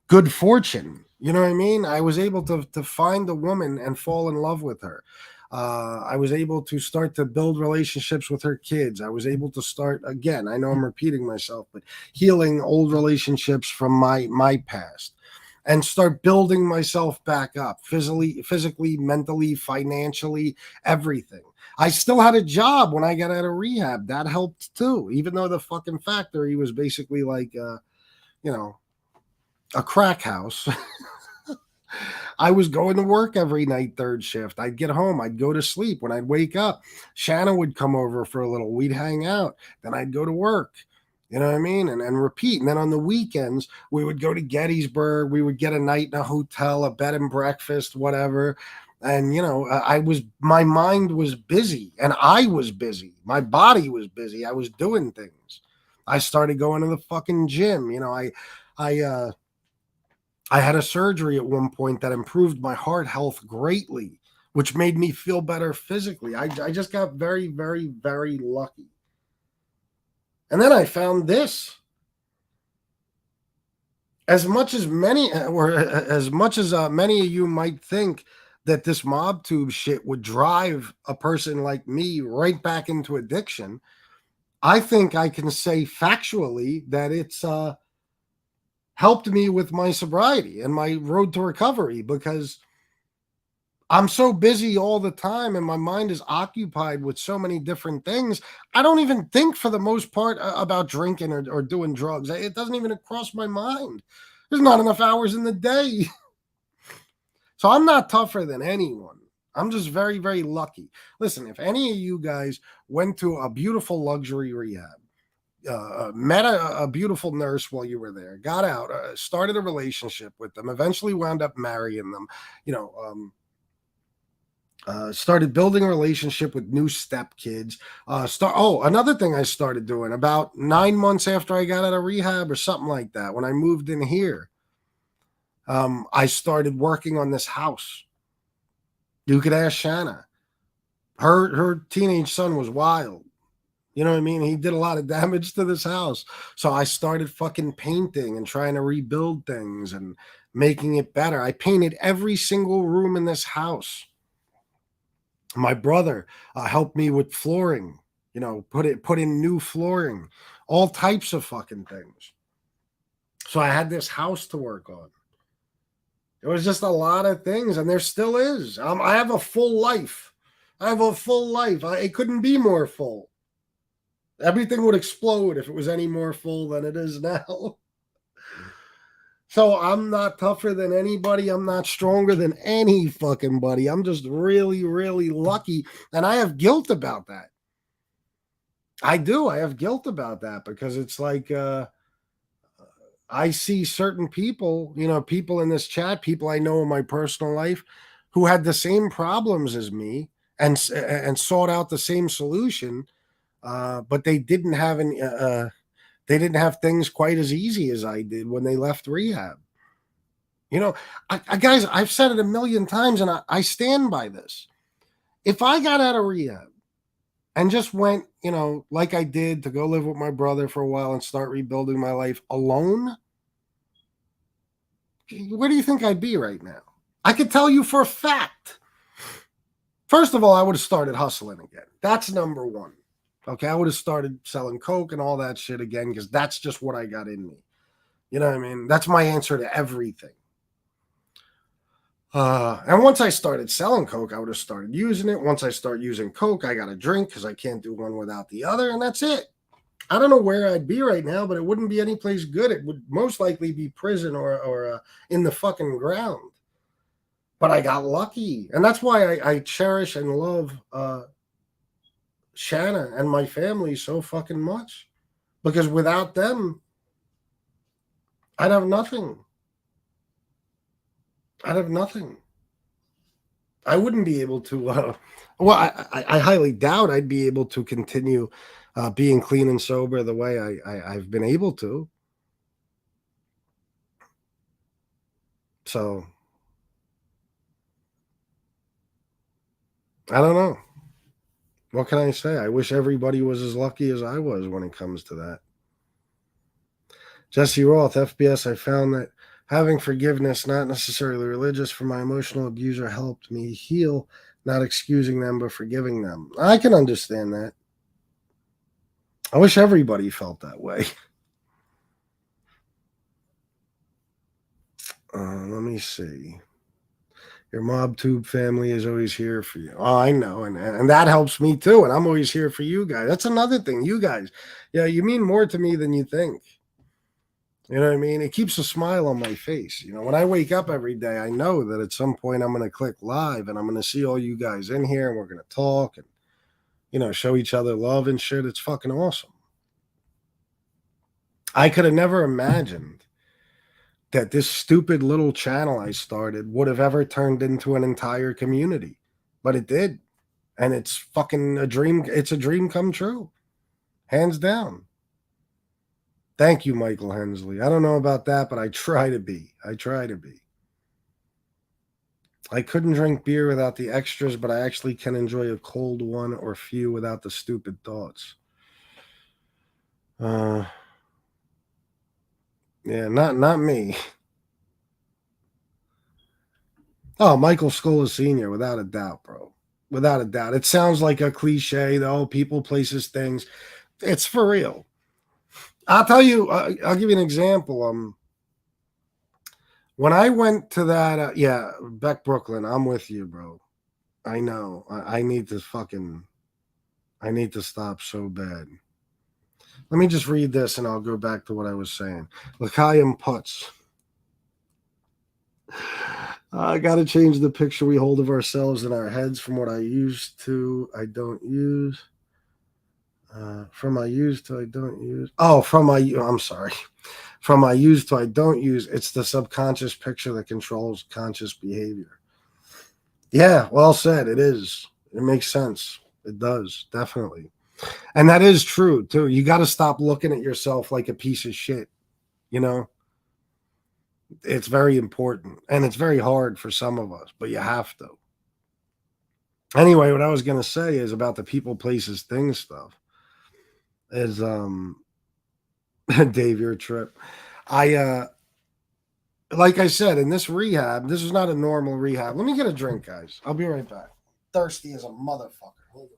good fortune. You know what I mean? I was able to find a woman and fall in love with her. I was able to start to build relationships with her kids. I was able to start, again, I know I'm repeating myself, but healing old relationships from my past, and start building myself back up physically, mentally, financially, everything. I still had a job when I got out of rehab. That helped too, even though the fucking factory was basically like, a crack house. I was going to work every night, third shift. I'd get home. I'd go to sleep. When I'd wake up, Shanna would come over for a little. We'd hang out. Then I'd go to work. You know what I mean? And repeat. And then on the weekends, we would go to Gettysburg. We would get a night in a hotel, a bed and breakfast, whatever. And, my mind was busy and I was busy. My body was busy. I was doing things. I started going to the fucking gym. I had a surgery at one point that improved my heart health greatly which made me feel better physically. I just got very, very, very lucky. And then I found this. As much as many of you might think that this mob tube shit would drive a person like me right back into addiction, I think I can say factually that it's helped me with my sobriety and my road to recovery, because I'm so busy all the time and my mind is occupied with so many different things. I don't even think for the most part about drinking or doing drugs. It doesn't even cross my mind. There's not enough hours in the day. So I'm not tougher than anyone. I'm just very, very lucky. Listen, if any of you guys went to a beautiful luxury rehab, met a beautiful nurse while you were there, got out, started a relationship with them, eventually wound up marrying them, started building a relationship with new stepkids. Another thing I started doing about 9 months after I got out of rehab or something like that, when I moved in here, I started working on this house. You could ask Shanna. Her teenage son was wild. You know what I mean? He did a lot of damage to this house. So I started fucking painting and trying to rebuild things and making it better. I painted every single room in this house. My brother helped me with flooring, put in new flooring, all types of fucking things. So I had this house to work on. It was just a lot of things, and there still is. I have a full life. It couldn't be more full. Everything would explode if it was any more full than it is now. So I'm not tougher than anybody. I'm not stronger than any fucking buddy. I'm just really, really lucky. And I have guilt about that. I do. I have guilt about that because it's like I see certain people, people in this chat, people I know in my personal life who had the same problems as me and sought out the same solution, but they didn't have any. They didn't have things quite as easy as I did when they left rehab. Guys, I've said it a million times, and I stand by this. If I got out of rehab and just went, like I did, to go live with my brother for a while and start rebuilding my life alone, where do you think I'd be right now? I could tell you for a fact. First of all, I would have started hustling again. That's number one. Okay, I would have started selling coke and all that shit again because that's just what I got in me. You know what I mean? That's my answer to everything. And once I started selling coke, I would have started using it. Once I start using coke, I got to drink because I can't do one without the other, and that's it. I don't know where I'd be right now, but it wouldn't be any place good. It would most likely be prison or in the fucking ground. But I got lucky, and that's why I cherish and love Shanna and my family so fucking much, because without them, I'd have nothing. I wouldn't be able to. I highly doubt I'd be able to continue being clean and sober the way I've been able to. So I don't know. What can I say? I wish everybody was as lucky as I was when it comes to that. Jesse Roth, FBS, I found that having forgiveness, not necessarily religious, for my emotional abuser helped me heal, not excusing them, but forgiving them. I can understand that. I wish everybody felt that way. Let me see. Your mob tube family is always here for you. Oh, I know. And that helps me too. And I'm always here for you guys. That's another thing. You guys, you mean more to me than you think. You know what I mean? It keeps a smile on my face. When I wake up every day, I know that at some point I'm going to click live and I'm going to see all you guys in here and we're going to talk and, show each other love and shit. It's fucking awesome. I could have never imagined that this stupid little channel I started would have ever turned into an entire community, but it did. And it's fucking a dream. It's a dream come true. Hands down. Thank you, Michael Hensley. I don't know about that, but I try to be. I couldn't drink beer without the extras, but I actually can enjoy a cold one or few without the stupid thoughts. Yeah, not me. Oh, Michael Scola Sr., without a doubt, bro. Without a doubt. It sounds like a cliche, though. People, places, things. It's for real. I'll tell you, I'll give you an example. When I went to that, Beck Brooklyn, I'm with you, bro. I know. I need to stop so bad. Let me just read this and I'll go back to what I was saying. L'chaim Putz. I got to change the picture we hold of ourselves in our heads from what I used to, I don't use. From I used to, I don't use. Oh, I'm sorry. From I used to, I don't use. It's the subconscious picture that controls conscious behavior. Yeah, well said. It is. It makes sense. It does. Definitely. And that is true, too. You got to stop looking at yourself like a piece of shit. You know? It's very important. And it's very hard for some of us, but you have to. Anyway, what I was going to say is about the people, places, things stuff. Is Dave, your trip. Like I said, in this rehab, this is not a normal rehab. Let me get a drink, guys. I'll be right back. Thirsty as a motherfucker. Hold on.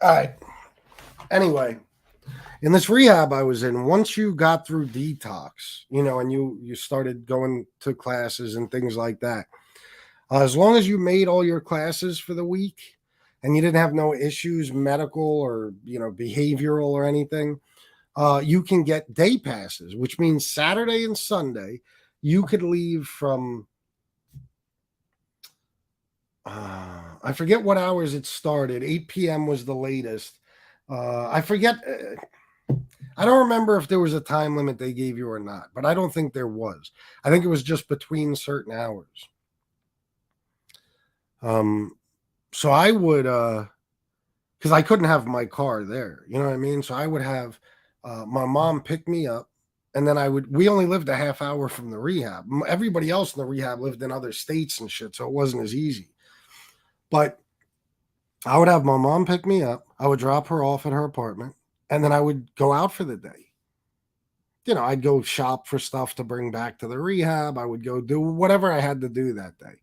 All right. Anyway, in this rehab I was in, once you got through detox, and you started going to classes and things like that, as long as you made all your classes for the week and you didn't have no issues, medical or behavioral or anything, you can get day passes, which means Saturday and Sunday you could leave from I forget what hours it started. 8 p.m. was the latest. I forget. I don't remember if there was a time limit they gave you or not, but I don't think there was. I think it was just between certain hours. So I would, because I couldn't have my car there, you know what I mean? So I would have my mom pick me up, and then we only lived a half hour from the rehab. Everybody else in the rehab lived in other states and shit, so it wasn't as easy. But I would have my mom pick me up. I would drop her off at her apartment, and then I would go out for the day. I'd go shop for stuff to bring back to the rehab. I would go do whatever I had to do that day.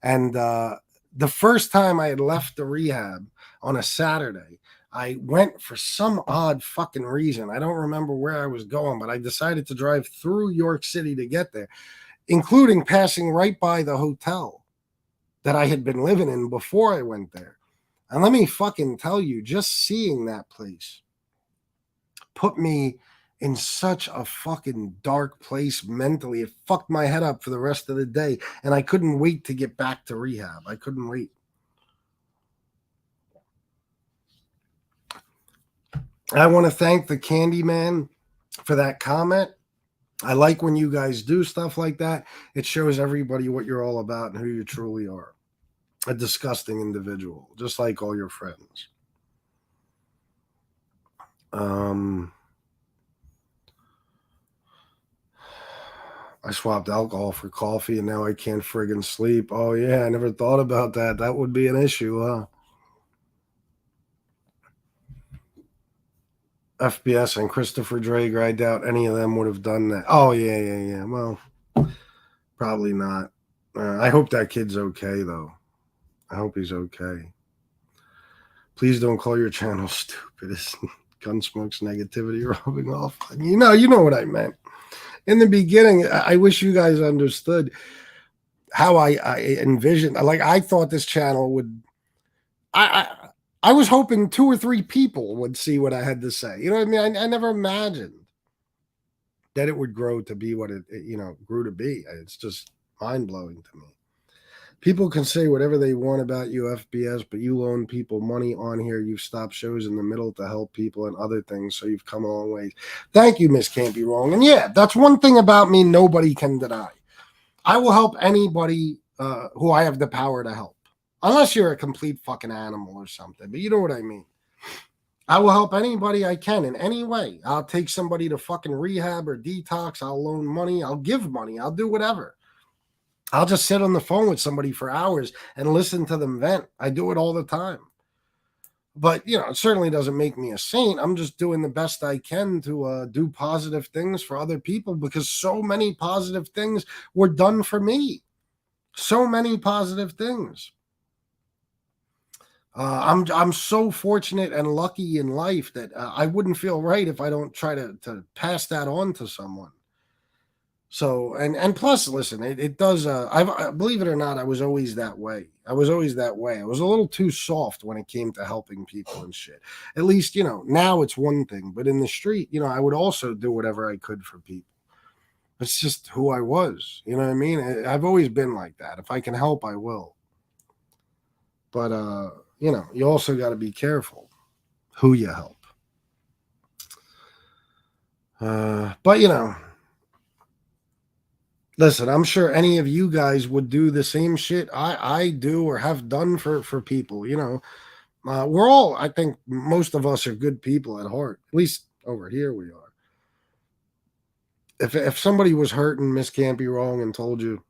And the first time I had left the rehab on a Saturday, I went for some odd fucking reason. I don't remember where I was going, but I decided to drive through York City to get there, including passing right by the hotel that I had been living in before I went there. And let me fucking tell you, just seeing that place put me in such a fucking dark place mentally. It fucked my head up for the rest of the day. And I couldn't wait to get back to rehab. I couldn't wait. I want to thank the Candyman for that comment. I like when you guys do stuff like that. It shows everybody what you're all about and who you truly are. A disgusting individual, just like all your friends. I swapped alcohol for coffee and now I can't friggin' sleep. Oh, yeah, I never thought about that. That would be an issue, huh? FBS and Christopher Drager, I doubt any of them would have done that. Oh, yeah. Well, probably not. I hope that kid's okay, though. I hope he's okay. Please don't call your channel stupid. It's Gunsmoke's negativity rubbing off. You know what I meant. In the beginning, I wish you guys understood how I envisioned. Like, I thought this channel would. I was hoping 2 or 3 people would see what I had to say. You know what I mean? I never imagined that it would grow to be what it grew to be. It's just mind blowing to me. People can say whatever they want about you, FBS, but you loan people money on here. You've stopped shows in the middle to help people and other things, so you've come a long way. Thank you, Miss Can't Be Wrong. And yeah, that's one thing about me nobody can deny. I will help anybody who I have the power to help, unless you're a complete fucking animal or something. But you know what I mean. I will help anybody I can in any way. I'll take somebody to fucking rehab or detox. I'll loan money. I'll give money. I'll do whatever. I'll just sit on the phone with somebody for hours and listen to them vent. I do it all the time. But, it certainly doesn't make me a saint. I'm just doing the best I can to do positive things for other people because so many positive things were done for me. So many positive things. I'm so fortunate and lucky in life that I wouldn't feel right if I don't try to pass that on to someone. So, and plus, listen, it does. I believe it or not, I was always that way. I was always that way. I was a little too soft when it came to helping people and shit. At least, now it's one thing, but in the street, I would also do whatever I could for people. It's just who I was. You know what I mean? I've always been like that. If I can help, I will. But, you also got to be careful who you help. But, listen, I'm sure any of you guys would do the same shit I do or have done for people. We're all, I think most of us are good people at heart. At least over here we are. If somebody was hurting, Miss Can't Be Wrong, and told you,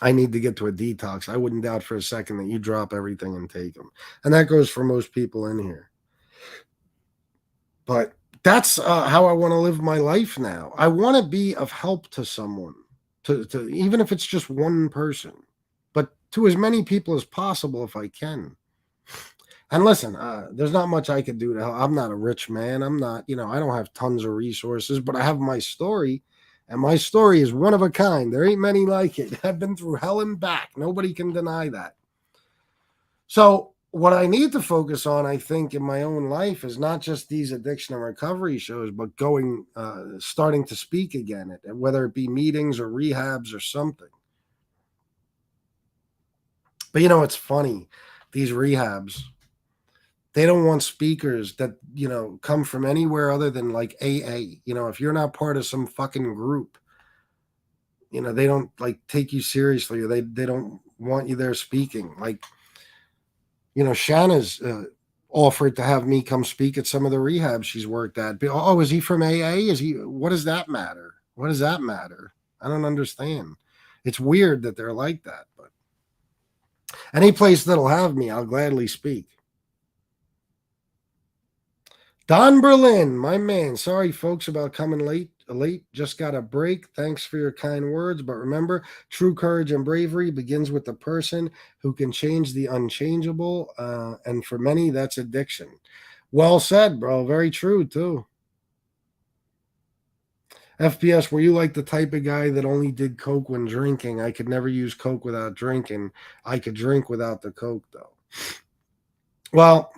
I need to get to a detox, I wouldn't doubt for a second that you drop everything and take them. And that goes for most people in here. But that's how I want to live my life now. I want to be of help to someone, to even if it's just one person, but to as many people as possible if I can. And listen, there's not much I could do to help. I'm not a rich man. I'm not, I don't have tons of resources, but I have my story. And my story is one of a kind. There ain't many like it. I've been through hell and back. Nobody can deny that. So what I need to focus on, I think, in my own life is not just these addiction and recovery shows, but starting to speak again, whether it be meetings or rehabs or something. But it's funny. These rehabs, they don't want speakers that, come from anywhere other than like AA. If you're not part of some fucking group, they don't like take you seriously, or they don't want you there speaking. Like, Shanna's offered to have me come speak at some of the rehabs she's worked at. Oh, is he from AA? What does that matter? What does that matter? I don't understand. It's weird that they're like that, but any place that'll have me, I'll gladly speak. Don Berlin, my man. Sorry, folks, about coming late. Just got a break. Thanks for your kind words. But remember, true courage and bravery begins with the person who can change the unchangeable. And for many, that's addiction. Well said, bro. Very true, too. FPS, were you like the type of guy that only did coke when drinking? I could never use coke without drinking. I could drink without the coke, though. Well,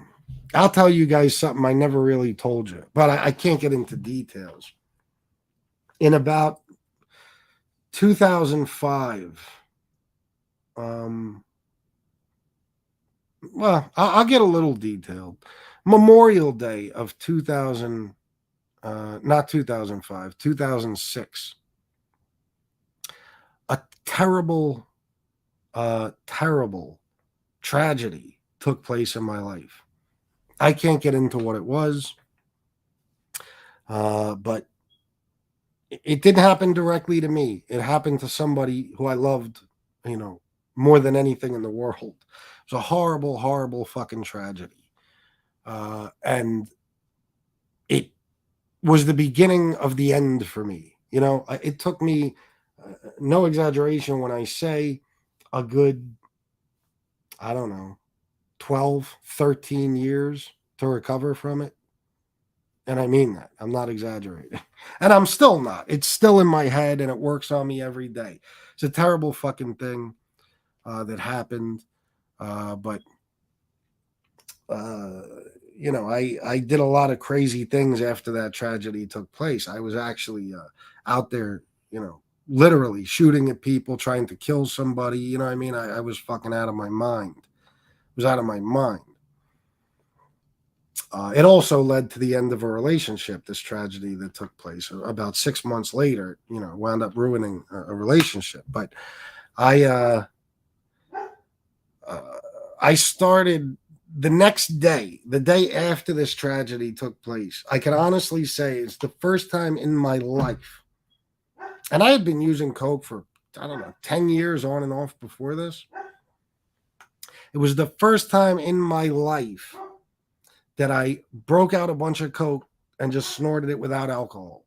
I'll tell you guys something I never really told you, but I can't get into details. In about 2005, well, I'll get a little detailed. Memorial Day of 2000, not 2005, 2006. A terrible, terrible tragedy took place in my life. I can't get into what it was, but it didn't happen directly to me. It happened to somebody who I loved, more than anything in the world. It was a horrible, horrible fucking tragedy. And it was the beginning of the end for me. It took me, no exaggeration when I say, a good, I don't know, 12, 13 years to recover from it. And I mean that. I'm not exaggerating. And I'm still not. It's still in my head and it works on me every day. It's a terrible fucking thing that happened. But I did a lot of crazy things after that tragedy took place. I was actually out there, literally shooting at people, trying to kill somebody. You know what I mean? I was fucking out of my mind. I was out of my mind. It also led to the end of a relationship, this tragedy that took place about 6 months later, wound up ruining a relationship. But I started the next day, the day after this tragedy took place. I can honestly say it's the first time in my life, and I had been using coke for, I don't know, 10 years on and off before this. It was the first time in my life that I broke out a bunch of coke and just snorted it without alcohol.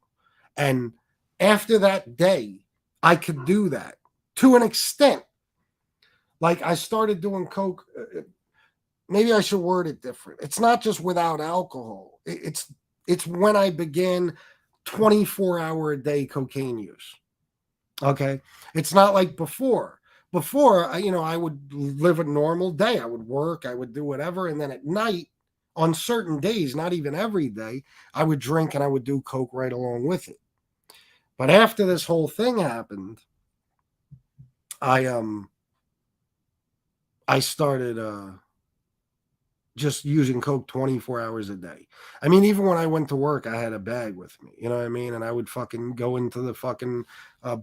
And after that day, I could do that to an extent. Like, I started doing coke. Maybe I should word it different. It's not just without alcohol. It's when I began 24-hour-a-day cocaine use. Okay? It's not like before. Before, I would live a normal day. I would work. I would do whatever. And then at night, on certain days, not even every day, I would drink and I would do coke right along with it. But after this whole thing happened, I started just using coke 24 hours a day. I mean, even when I went to work, I had a bag with me. You know what I mean? And I would fucking go into the fucking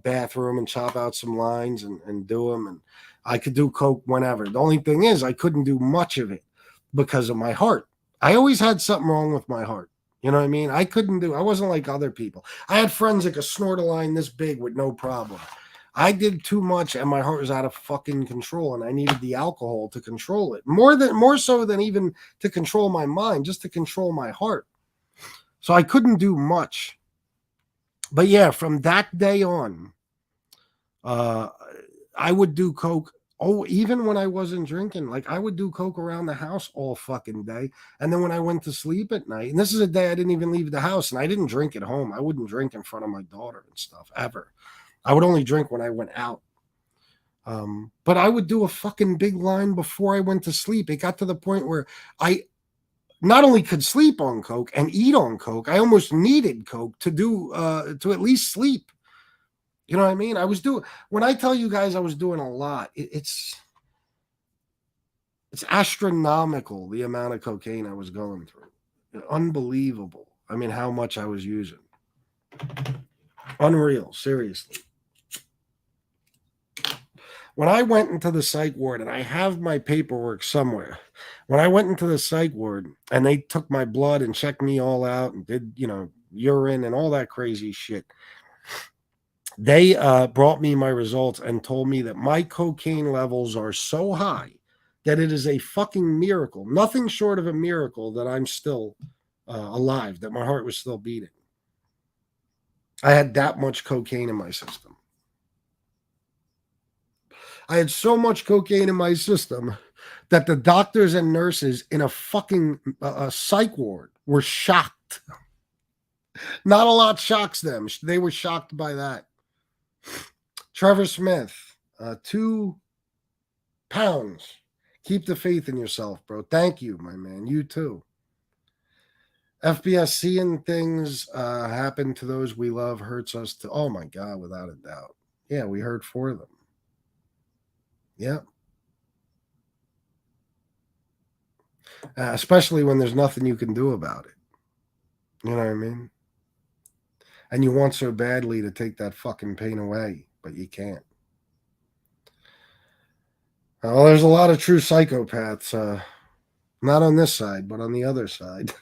bathroom and chop out some lines and do them. And I could do coke whenever. The only thing is, I couldn't do much of it because of my heart. I always had something wrong with my heart. You know what I mean? I wasn't like other people. I had friends that could snort a line this big with no problem. I did too much and my heart was out of fucking control, and I needed the alcohol to control it. More so than even to control my mind, just to control my heart. So I couldn't do much. But yeah, from that day on, I would do coke. Oh, even when I wasn't drinking, like, I would do coke around the house all fucking day. And then when I went to sleep at night, and this is a day I didn't even leave the house, and I didn't drink at home. I wouldn't drink in front of my daughter and stuff, ever. I would only drink when I went out. But I would do a fucking big line before I went to sleep. It got to the point where I not only could sleep on coke and eat on coke, I almost needed coke to to at least sleep. You know what I mean? When I tell you guys I was doing a lot, it's astronomical, the amount of cocaine I was going through. Unbelievable. I mean, how much I was using. Unreal, seriously. When I went into the psych ward, and I have my paperwork somewhere, when I went into the psych ward and they took my blood and checked me all out and did, urine and all that crazy shit, they brought me my results and told me that my cocaine levels are so high that it is a fucking miracle, nothing short of a miracle, that I'm still alive, that my heart was still beating. I had that much cocaine in my system. I had so much cocaine in my system that the doctors and nurses in a fucking psych ward were shocked. Not a lot shocks them. They were shocked by that. Trevor Smith, 2 pounds. Keep the faith in yourself, bro. Thank you, my man. You too. FBS, seeing things happen to those we love hurts us too. Oh my God, without a doubt. Yeah, we heard for them. Yeah. Especially when there's nothing you can do about it. You know what I mean? And you want so badly to take that fucking pain away, but you can't. Well, there's a lot of true psychopaths. Not on this side, but on the other side.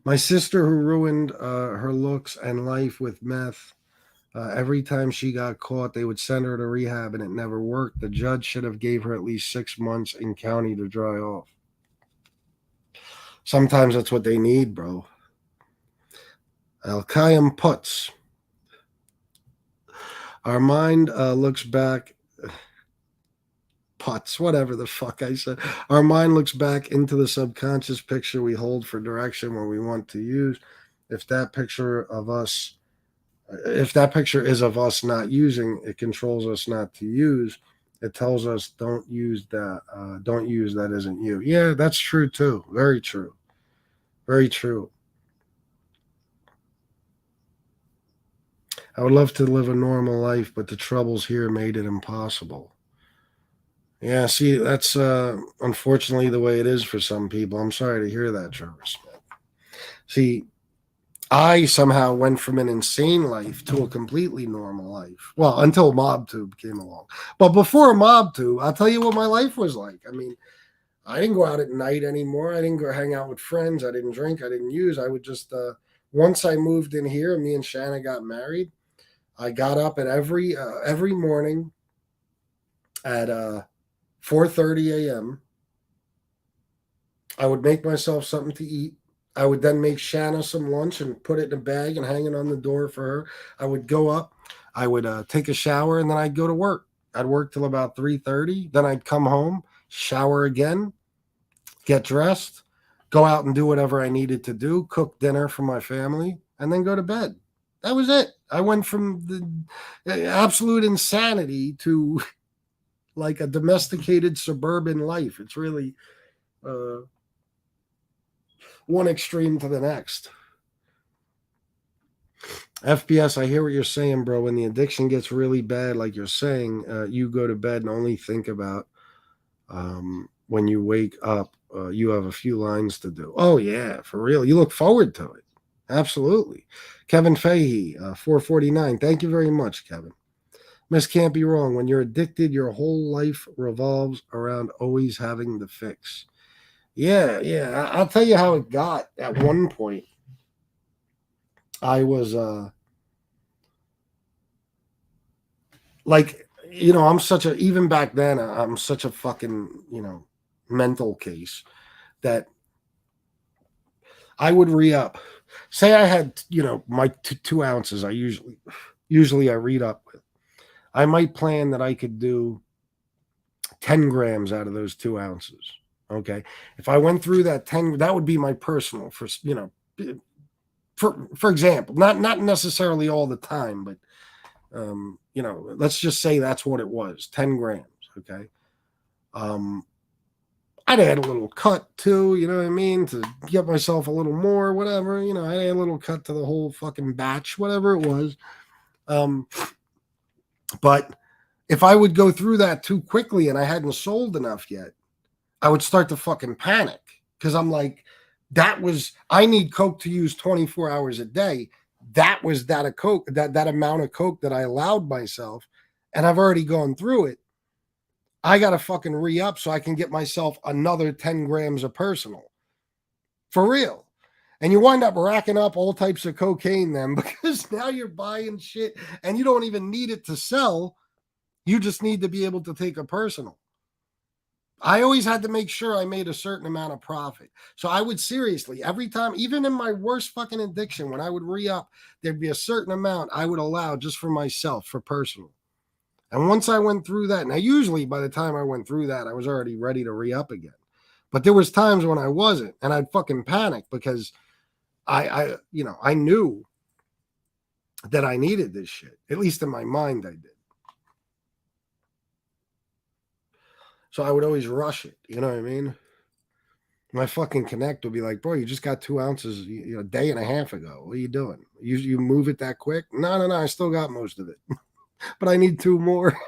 My sister, who ruined her looks and life with meth, every time she got caught, they would send her to rehab, and it never worked. The judge should have gave her at least 6 months in county to dry off. Sometimes that's what they need, bro. Al-Qaim Putz. Our mind looks back. Putz, whatever the fuck I said. Our mind looks back into the subconscious picture we hold for direction where we want to use. If that picture is of us not using, it controls us not to use. It tells us don't use that. Don't use that isn't you. Yeah, that's true too. Very true. Very true. I would love to live a normal life, but the troubles here made it impossible. Yeah, see, that's unfortunately the way it is for some people. I'm sorry to hear that, Trevor Smith. See, I somehow went from an insane life to a completely normal life. Well, until MobTube came along. But before MobTube, I'll tell you what my life was like. I mean, I didn't go out at night anymore. I didn't go hang out with friends. I didn't drink. I didn't use. I would just, once I moved in here, me and Shanna got married. I got up at every morning at 4:30 a.m. I would make myself something to eat. I would then make Shanna some lunch and put it in a bag and hang it on the door for her. I would go up. I would take a shower and then I'd go to work. I'd work till about 3:30. Then I'd come home, shower again, get dressed, go out and do whatever I needed to do, cook dinner for my family, and then go to bed. That was it. I went from the absolute insanity to like a domesticated suburban life. It's really one extreme to the next. FBS, I hear what you're saying, bro. When the addiction gets really bad, like you're saying, you go to bed and only think about when you wake up, you have a few lines to do. Oh, yeah, for real. You look forward to it. Absolutely. Kevin Fahey, 449. Thank you very much, Kevin. Miss Can't Be Wrong. When you're addicted, your whole life revolves around always having the fix. Yeah. I'll tell you how it got. At one point, I was like, I'm even back then, I'm such a fucking, mental case that I would re-up. Say I had, my 2 ounces I usually I read up with. I might plan that I could do 10 grams out of those 2 ounces. Okay. If I went through that 10, that would be my personal for example, not necessarily all the time, but let's just say that's what it was, 10 grams. Okay. I'd add a little cut too, you know what I mean? To get myself a little more, whatever, I'd add a little cut to the whole fucking batch, whatever it was. But if I would go through that too quickly and I hadn't sold enough yet, I would start to fucking panic because I'm like, I need Coke to use 24 hours a day. That was that of Coke, that amount of Coke that I allowed myself, and I've already gone through it. I got to fucking re-up so I can get myself another 10 grams of personal. For real. And you wind up racking up all types of cocaine then because now you're buying shit and you don't even need it to sell. You just need to be able to take a personal. I always had to make sure I made a certain amount of profit. So I would seriously, every time, even in my worst fucking addiction, when I would re-up, there'd be a certain amount I would allow just for myself, for personal. And once I went through that, now usually by the time I went through that, I was already ready to re-up again. But there was times when I wasn't, and I'd fucking panic because I knew that I needed this shit. At least in my mind, I did. So I would always rush it. You know what I mean? My fucking connect would be like, bro, you just got 2 ounces a day and a half ago. What are you doing? You move it that quick? No. I still got most of it. But I need 2 more.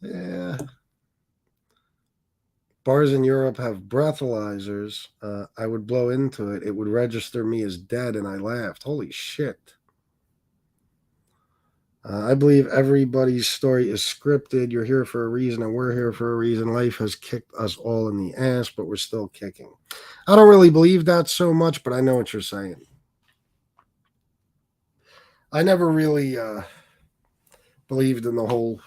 Yeah. Bars in Europe have breathalyzers. I would blow into it. It would register me as dead, and I laughed. Holy shit. I believe everybody's story is scripted. You're here for a reason, and we're here for a reason. Life has kicked us all in the ass, but we're still kicking. I don't really believe that so much, but I know what you're saying. I never really believed in the whole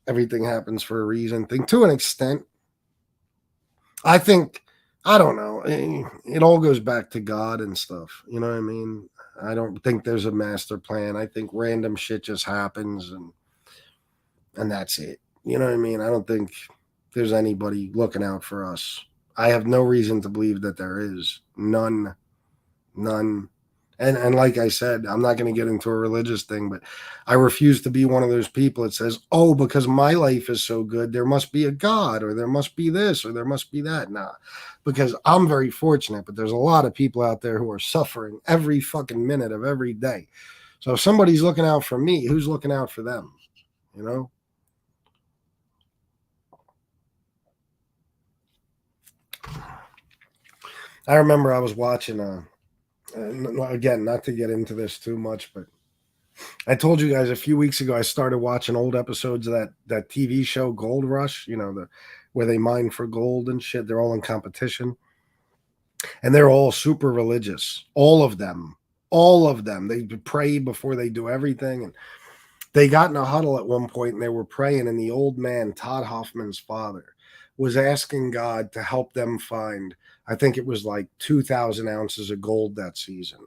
everything happens for a reason thing to an extent. I think, I don't know. It all goes back to God and stuff. You know what I mean? I don't think there's a master plan. I think random shit just happens and that's it. You know what I mean? I don't think there's anybody looking out for us. I have no reason to believe that there is. None. And like I said, I'm not going to get into a religious thing, but I refuse to be one of those people that says, oh, because my life is so good, there must be a God, or there must be this, or there must be that. Nah, because I'm very fortunate, but there's a lot of people out there who are suffering every fucking minute of every day. So if somebody's looking out for me, who's looking out for them? You know? I remember I was watching again, not to get into this too much, but I told you guys a few weeks ago I started watching old episodes of that TV show Gold Rush, you know, where they mine for gold and shit. They're all in competition. And they're all super religious. All of them. All of them. They pray before they do everything. And they got in a huddle at one point and they were praying, and the old man, Todd Hoffman's father, was asking God to help them find, I think it was like 2,000 ounces of gold that season.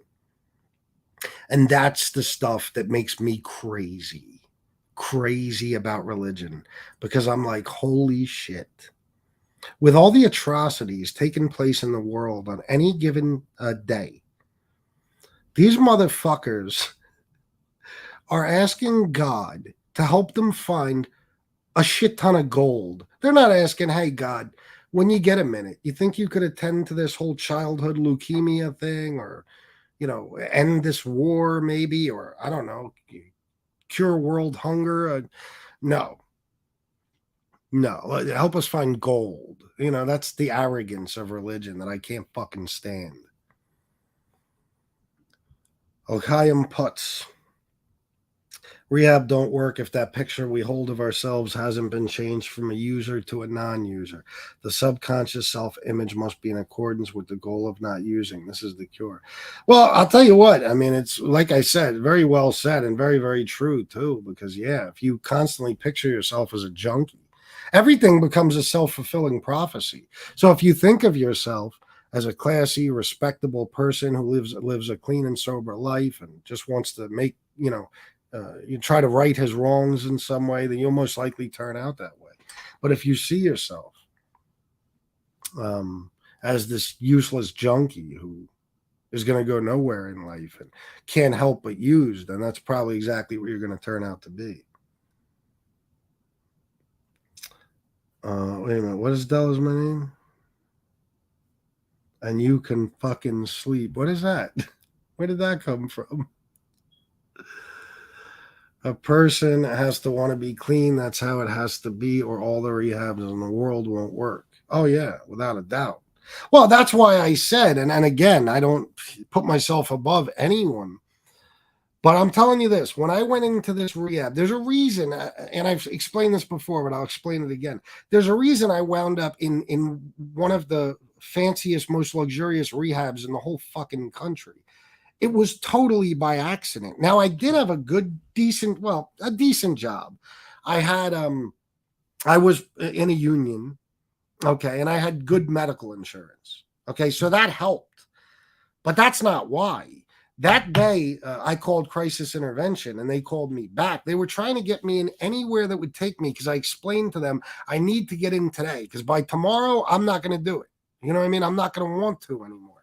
And that's the stuff that makes me crazy about religion, because I'm like, holy shit. With all the atrocities taking place in the world on any given day, these motherfuckers are asking God to help them find a shit ton of gold. They're not asking, hey, God, when you get a minute, you think you could attend to this whole childhood leukemia thing, or, you know, end this war maybe, or I don't know, cure world hunger? No. Help us find gold. You know, that's the arrogance of religion that I can't fucking stand. Okayam Putz. Rehab don't work if that picture we hold of ourselves hasn't been changed from a user to a non-user. The subconscious self-image must be in accordance with the goal of not using. This is the cure. Well, I'll tell you what. I mean, it's like I said, very well said and very, very true too. Because yeah, if you constantly picture yourself as a junkie, everything becomes a self-fulfilling prophecy. So if you think of yourself as a classy, respectable person who lives a clean and sober life and just wants to make, you know, you try to right his wrongs in some way, then you'll most likely turn out that way. But if you see yourself as this useless junkie who is going to go nowhere in life and can't help but use, then that's probably exactly what you're going to turn out to be. Wait a minute. What is Della's my name? And you can fucking sleep. What is that? Where did that come from? A person has to want to be clean. That's how it has to be, or all the rehabs in the world won't work. Oh, yeah, without a doubt. Well, that's why I said, and again, I don't put myself above anyone. But I'm telling you this, when I went into this rehab, there's a reason, and I've explained this before, but I'll explain it again. There's a reason I wound up in one of the fanciest, most luxurious rehabs in the whole fucking country. It was totally by accident. Now I did have a decent job. I had I was in a union, okay, and I had good medical insurance. Okay, so that helped. But that's not why. That day, I called crisis intervention and they called me back. They were trying to get me in anywhere that would take me, because I explained to them I need to get in today, because by tomorrow I'm not going to do it. You know what I mean? I'm not going to want to anymore.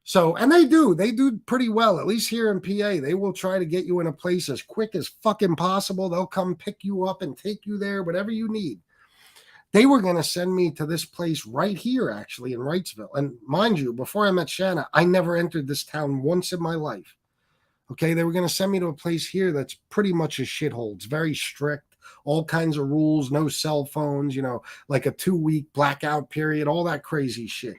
So, and they do pretty well, at least here in PA. They will try to get you in a place as quick as fucking possible. They'll come pick you up and take you there, whatever you need. They were going to send me to this place right here, actually, in Wrightsville. And mind you, before I met Shanna, I never entered this town once in my life. Okay, they were going to send me to a place here that's pretty much a shithole. It's very strict, all kinds of rules, no cell phones, you know, like a 2-week blackout period, all that crazy shit.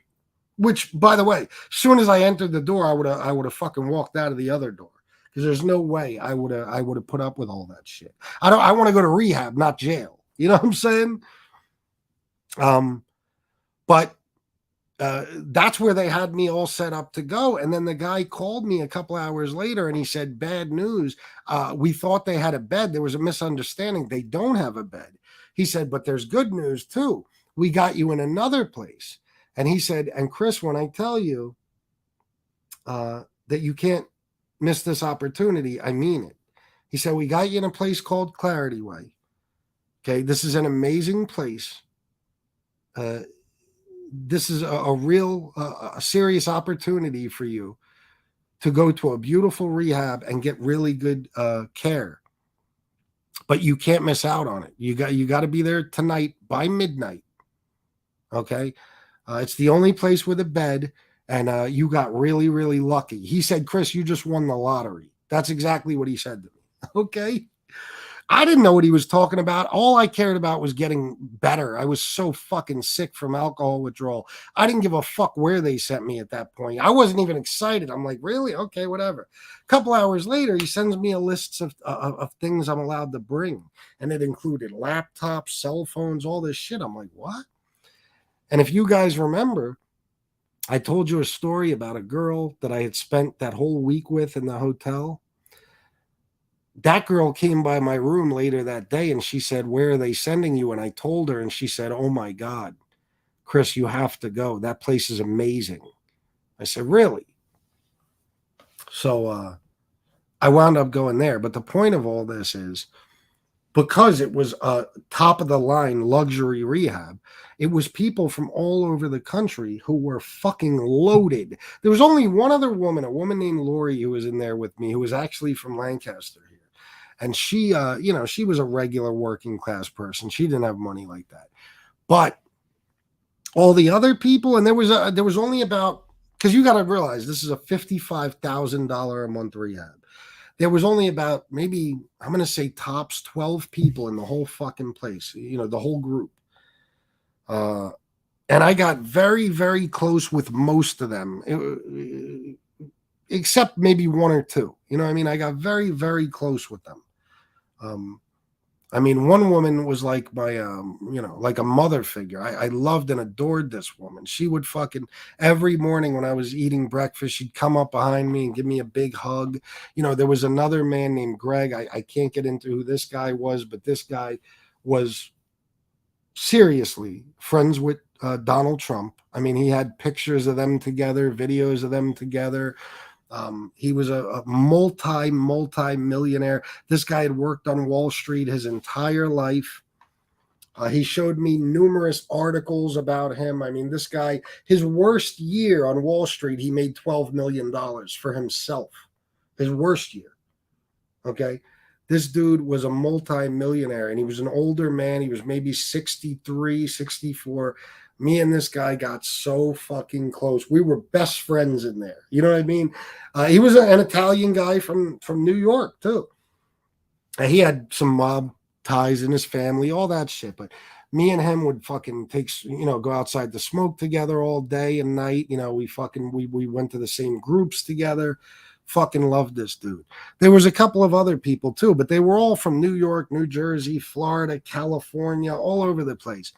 Which, by the way, as soon as I entered the door, I would have fucking walked out of the other door, because there's no way I would have put up with all that shit. I want to go to rehab, not jail. You know what I'm saying? But that's where they had me all set up to go. And then the guy called me a couple hours later and he said, bad news. We thought they had a bed. There was a misunderstanding. They don't have a bed. He said, but there's good news too. We got you in another place. And he said, and Chris, when I tell you that you can't miss this opportunity, I mean it. He said, we got you in a place called Clarity Way. Okay, this is an amazing place. This is a real, a serious opportunity for you to go to a beautiful rehab and get really good care. But you can't miss out on it. You got to be there tonight by midnight. Okay, it's the only place with a bed, and you got really, really lucky. He said, Chris, you just won the lottery. That's exactly what he said to me. Okay. I didn't know what he was talking about. All I cared about was getting better. I was so fucking sick from alcohol withdrawal. I didn't give a fuck where they sent me at that point. I wasn't even excited. I'm like, really? Okay, whatever. A couple hours later, he sends me a list of things I'm allowed to bring. And it included laptops, cell phones, all this shit. I'm like, what? And if you guys remember, I told you a story about a girl that I had spent that whole week with in the hotel. That girl came by my room later that day and she said, where are they sending you? And I told her, and she said, oh my God, Chris, you have to go. That place is amazing. I said, really? So I wound up going there. But the point of all this is, because it was a top of the line luxury rehab, it was people from all over the country who were fucking loaded. There was only one other woman, a woman named Lori, who was in there with me, who was actually from Lancaster. And she, she was a regular working class person. She didn't have money like that. But all the other people, and there was only about, because you got to realize this is a $55,000 a month rehab. There was only about maybe, I'm going to say tops 12 people in the whole fucking place, the whole group. And I got very, very close with most of them, except maybe one or two. You know what I mean? I got very, very close with them. One woman was like my, like a mother figure. I loved and adored this woman. She would fucking, every morning when I was eating breakfast, she'd come up behind me and give me a big hug. There was another man named Greg. I can't get into who this guy was, but this guy was seriously friends with Donald Trump. He had pictures of them together, videos of them together. He was a multi-millionaire. This guy had worked on Wall Street his entire life. He showed me numerous articles about him. This guy, his worst year on Wall Street, he made $12 million for himself. His worst year. Okay. This dude was a multi-millionaire, and he was an older man. He was maybe 63, 64. Me and this guy got so fucking close. We were best friends in there. You know what I mean? He was an Italian guy from New York, too. He had some mob ties in his family, all that shit. But me and him would fucking go outside to smoke together all day and night. We went to the same groups together. Fucking loved this dude. There was a couple of other people, too, but they were all from New York, New Jersey, Florida, California, all over the place.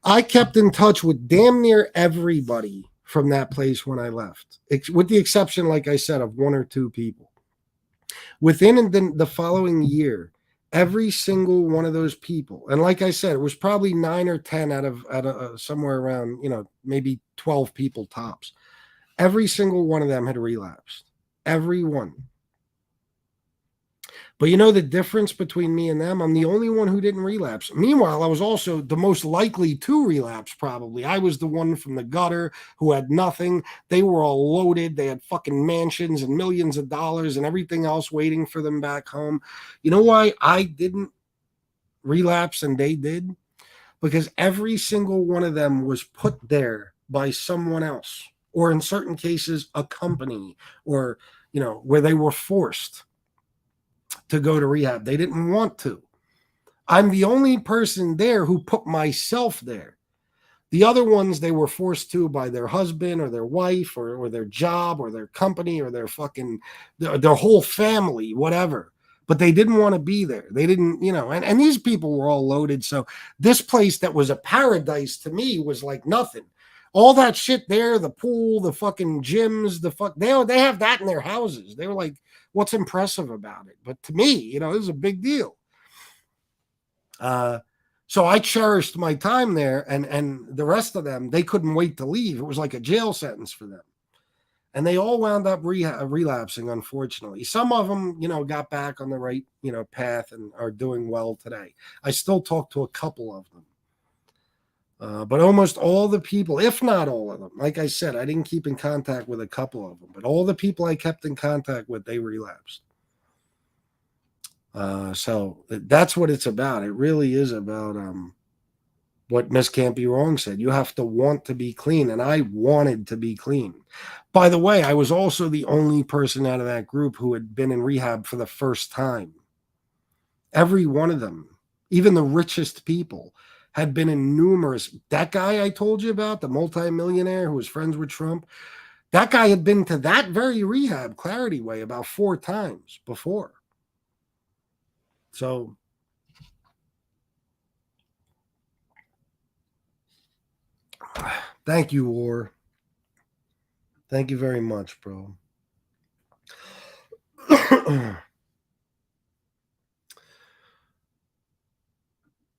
I kept in touch with damn near everybody from that place when I left, with the exception, like I said, of one or two people. Within the following year, every single one of those people, and like I said, it was probably 9 or 10 out of somewhere around, maybe 12 people tops. Every single one of them had relapsed. Every one. But the difference between me and them? I'm the only one who didn't relapse. Meanwhile, I was also the most likely to relapse, probably. I was the one from the gutter who had nothing. They were all loaded. They had fucking mansions and millions of dollars and everything else waiting for them back home. You know why I didn't relapse and they did? Because every single one of them was put there by someone else, or in certain cases, a company, or, where they were forced to go to rehab. They didn't want to. I'm the only person there who put myself there. The other ones, they were forced to by their husband or their wife or their job or their company or their whole family, whatever. But they didn't want to be there. They didn't, and these people were all loaded. So this place that was a paradise to me was like nothing. All that shit there, the pool, the fucking gyms, they have that in their houses. They were like, what's impressive about it? But to me, it was a big deal. So I cherished my time there, and the rest of them, they couldn't wait to leave. It was like a jail sentence for them. And they all wound up relapsing, unfortunately. Some of them, got back on the right, path and are doing well today. I still talk to a couple of them. But almost all the people, if not all of them, like I said, I didn't keep in contact with a couple of them, but all the people I kept in contact with, they relapsed. So that's what it's about. It really is about what Miss Can't Be Wrong said. You have to want to be clean, and I wanted to be clean. By the way, I was also the only person out of that group who had been in rehab for the first time. Every one of them, even the richest people, had been in numerous. That guy I told you about, the multimillionaire who was friends with Trump, that guy had been to that very rehab, Clarity Way, about 4 times before. So thank you, War. Thank you very much, bro.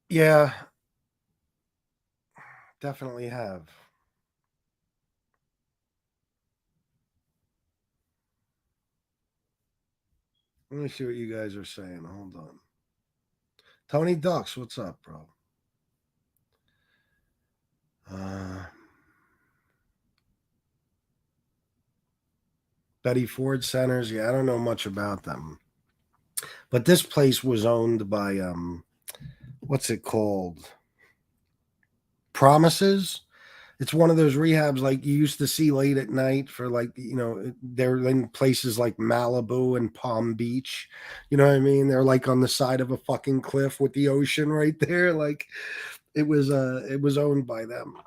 Yeah, definitely have. Let me see what you guys are saying. Hold on. Tony Ducks, what's up, bro? Betty Ford Centers. Yeah, I don't know much about them. But this place was owned by what's it called? Promises. It's one of those rehabs like you used to see late at night for like, they're in places like Malibu and Palm Beach. You know what I mean? They're like on the side of a fucking cliff with the ocean right there. Like it was owned by them.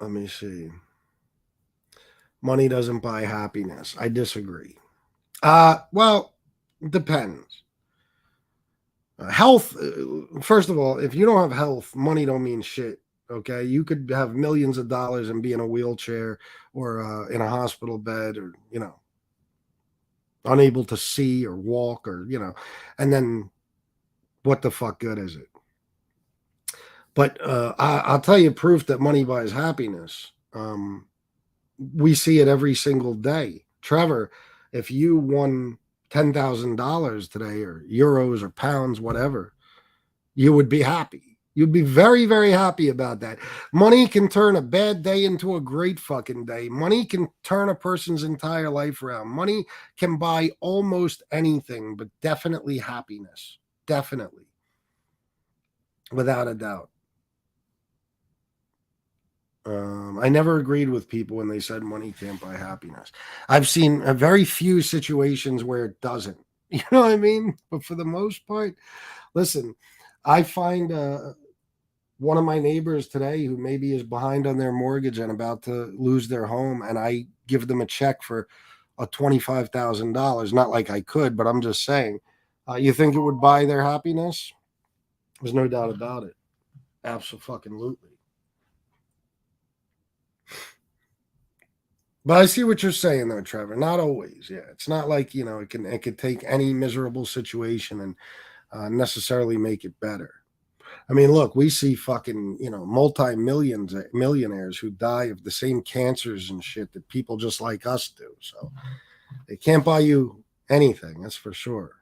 Let me see. Money doesn't buy happiness. I disagree. Well, depends. Health, first of all, if you don't have health, money don't mean shit. Okay, you could have millions of dollars and be in a wheelchair or in a hospital bed, or unable to see or walk, or and then what the fuck good is it? But I'll tell you proof that money buys happiness. We see it every single day. Trevor, if you won $10,000 today, or euros or pounds, whatever, you would be happy. You'd be very, very happy about that. Money can turn a bad day into a great fucking day. Money can turn a person's entire life around. Money can buy almost anything, but definitely happiness. Definitely. Without a doubt. I never agreed with people when they said money can't buy happiness. I've seen very few situations where it doesn't. You know what I mean? But for the most part, listen, I find one of my neighbors today who maybe is behind on their mortgage and about to lose their home, and I give them a check for a $25,000. Not like I could, but I'm just saying. You think it would buy their happiness? There's no doubt about it. Absolutely. But I see what you're saying, though, Trevor. Not always. Yeah, it's not like it could take any miserable situation and necessarily make it better. I mean, look, we see fucking millionaires who die of the same cancers and shit that people just like us do. So they can't buy you anything. That's for sure.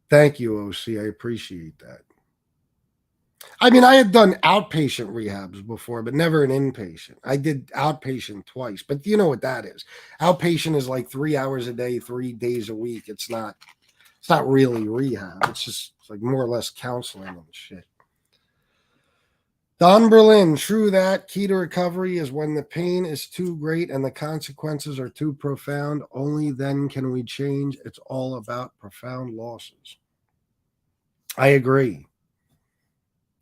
Thank you, OC. I appreciate that. I mean, I had done outpatient rehabs before, but never an inpatient. I did outpatient twice, but you know what that is. Outpatient is like 3 hours a day, 3 days a week. It's not really rehab. It's like more or less counseling and shit. Don Berlin, true that. Key to recovery is when the pain is too great and the consequences are too profound. Only then can we change. It's all about profound losses. I agree.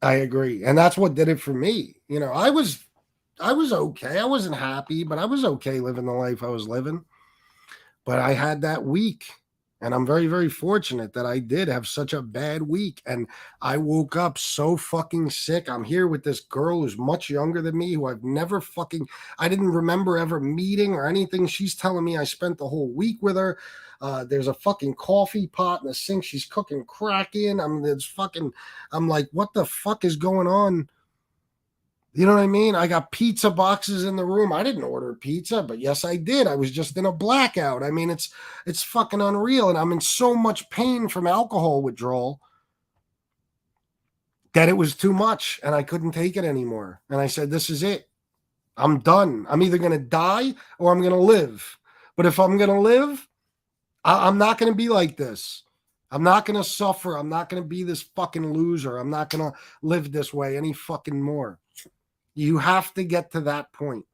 And that's what did it for me. I was okay. I wasn't happy, but I was okay living the life I was living. But I had that week, and I'm very, very fortunate that I did have such a bad week. And I woke up so fucking sick. I'm here with this girl who's much younger than me, who I didn't remember ever meeting or anything. She's telling me I spent the whole week with her. There's a fucking coffee pot in the sink. She's cooking crack in. I'm like, what the fuck is going on? You know what I mean? I got pizza boxes in the room. I didn't order pizza, but yes, I did. I was just in a blackout. I mean, it's fucking unreal. And I'm in so much pain from alcohol withdrawal that it was too much and I couldn't take it anymore. And I said, this is it. I'm done. I'm either going to die or I'm going to live. But if I'm going to live, I'm not going to be like this. I'm not going to suffer. I'm not going to be this fucking loser. I'm not going to live this way any fucking more. You have to get to that point.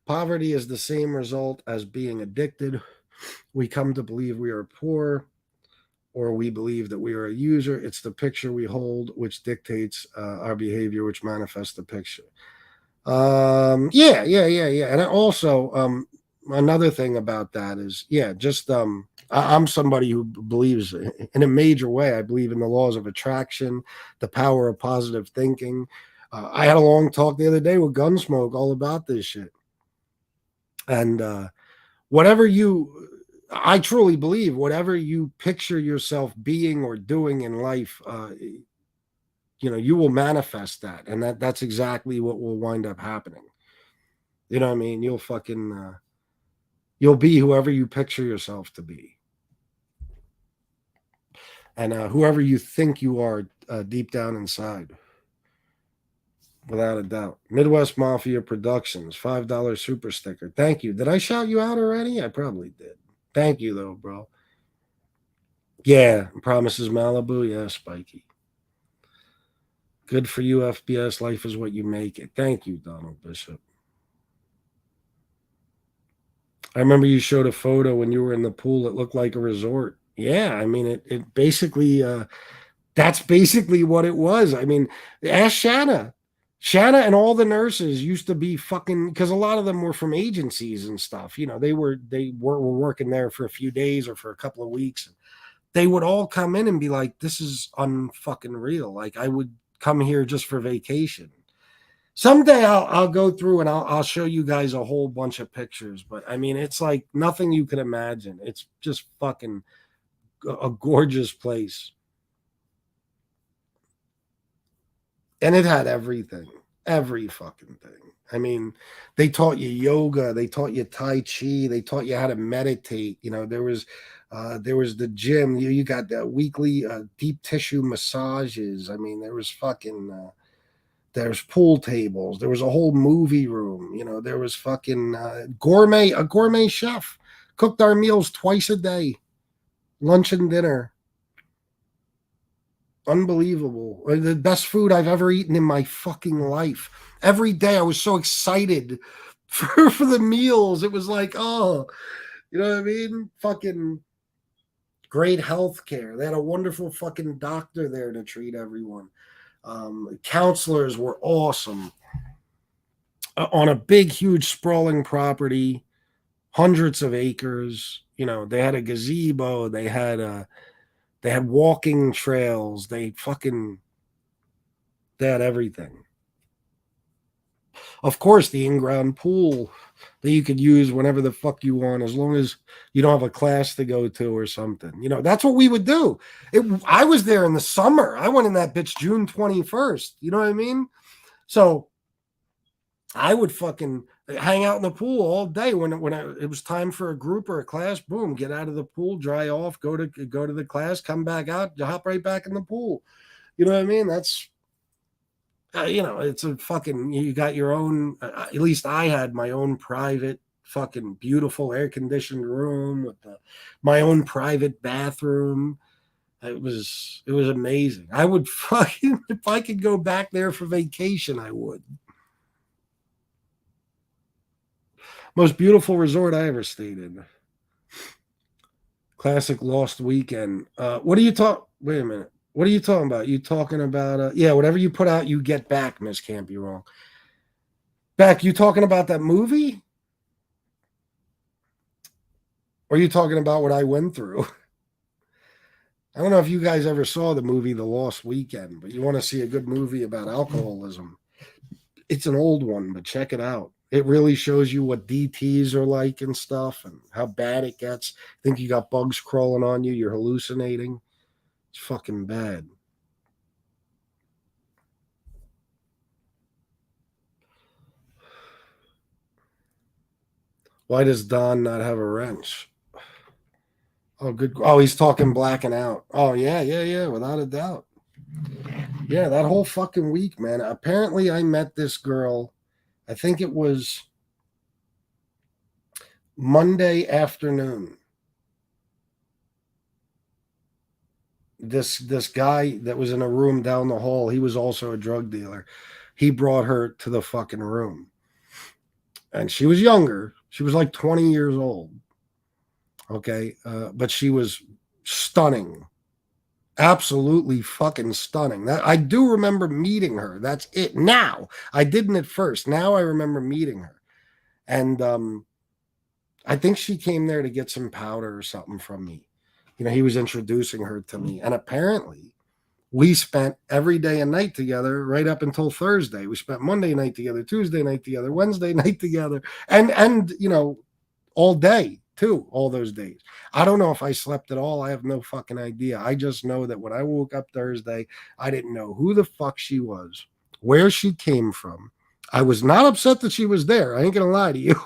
Poverty is the same result as being addicted. We come to believe we are poor, or we believe that we are a user. It's the picture we hold which dictates our behavior, which manifests the picture. Yeah. And also, another thing about that is, I'm somebody who believes in a major way. I believe in the laws of attraction, the power of positive thinking. I had a long talk the other day with Gunsmoke all about this shit. And I truly believe whatever you picture yourself being or doing in life, you will manifest that. And that's exactly what will wind up happening. You know what I mean? You'll be whoever you picture yourself to be. And whoever you think you are deep down inside. Without a doubt. Midwest Mafia Productions, $5 super sticker. Thank you. Did I shout you out already? I probably did. Thank you, though, bro. Yeah, Promises Malibu. Yeah, Spiky. Good for you, FBS. Life is what you make it. Thank you, Donald Bishop. I remember you showed a photo when you were in the pool. It looked like a resort. Yeah, I mean, it basically, that's basically what it was. I mean, ask Shanna. Shanna and all the nurses used to be fucking, because a lot of them were from agencies and stuff. You know, they were working there for a few days or for a couple of weeks. They would all come in and be like, this is unfucking real. Like, I would come here just for vacation. Someday I'll go through and I'll show you guys a whole bunch of pictures. But I mean, it's like nothing you could imagine. It's just fucking a gorgeous place. And it had everything, every fucking thing. I mean, they taught you yoga, they taught you Tai Chi, they taught you how to meditate. You know, there was the gym. You got the weekly deep tissue massages. I mean, there was fucking there's pool tables. There was a whole movie room. You know, there was fucking a gourmet chef cooked our meals twice a day, lunch and dinner. Unbelievable. The best food I've ever eaten in my fucking life. Every day I was so excited for the meals. It was like, oh, you know what I mean? Fucking great health care. They had a wonderful fucking doctor there to treat everyone. Counselors were awesome. On a big, huge, sprawling property, hundreds of acres. You know, they had a gazebo. They had walking trails. They had everything. Of course, the in-ground pool that you could use whenever the fuck you want, as long as you don't have a class to go to or something. You know, that's what we would do. I was there in the summer. I went in that bitch June 21st. You know what I mean? So I would fucking hang out in the pool all day when it was time for a group or a class. Boom, get out of the pool, dry off, go to the class, come back out, hop right back in the pool. You know what I mean? That's it's a fucking, you got your own, at least I had my own private fucking beautiful air conditioned room with my own private bathroom. It was amazing. I would fucking, if I could go back there for vacation, I would. Most beautiful resort I ever stayed in. Classic Lost Weekend. What are you talking? Wait a minute. What are you talking about? You talking about whatever you put out, you get back, Miss Can't Be Wrong. Beck, you talking about that movie? Or are you talking about what I went through? I don't know if you guys ever saw the movie The Lost Weekend, but you want to see a good movie about alcoholism. It's an old one, but check it out. It really shows you what DTs are like and stuff and how bad it gets. Think you got bugs crawling on you. You're hallucinating. It's fucking bad. Why does Don not have a wrench? Oh, good. Oh, he's talking blacking out. Oh, yeah, without a doubt. Yeah, that whole fucking week, man. Apparently, I met this girl. I think it was Monday afternoon. This guy that was in a room down the hall, he was also a drug dealer. He brought her to the fucking room. And she was younger. She was like 20 years old. Okay. But she was stunning. Absolutely fucking stunning. That I do remember meeting her. That's it. Now, I didn't at first. Now I remember meeting her. And I think she came there to get some powder or something from me. You know, he was introducing her to me. And apparently, we spent every day and night together right up until Thursday. We spent Monday night together, Tuesday night together, Wednesday night together, and you know, all day too, all those days. I don't know if I slept at all. I have no fucking idea. I just know that when I woke up Thursday, I didn't know who the fuck she was, where she came from. I was not upset that she was there. I ain't gonna lie to you.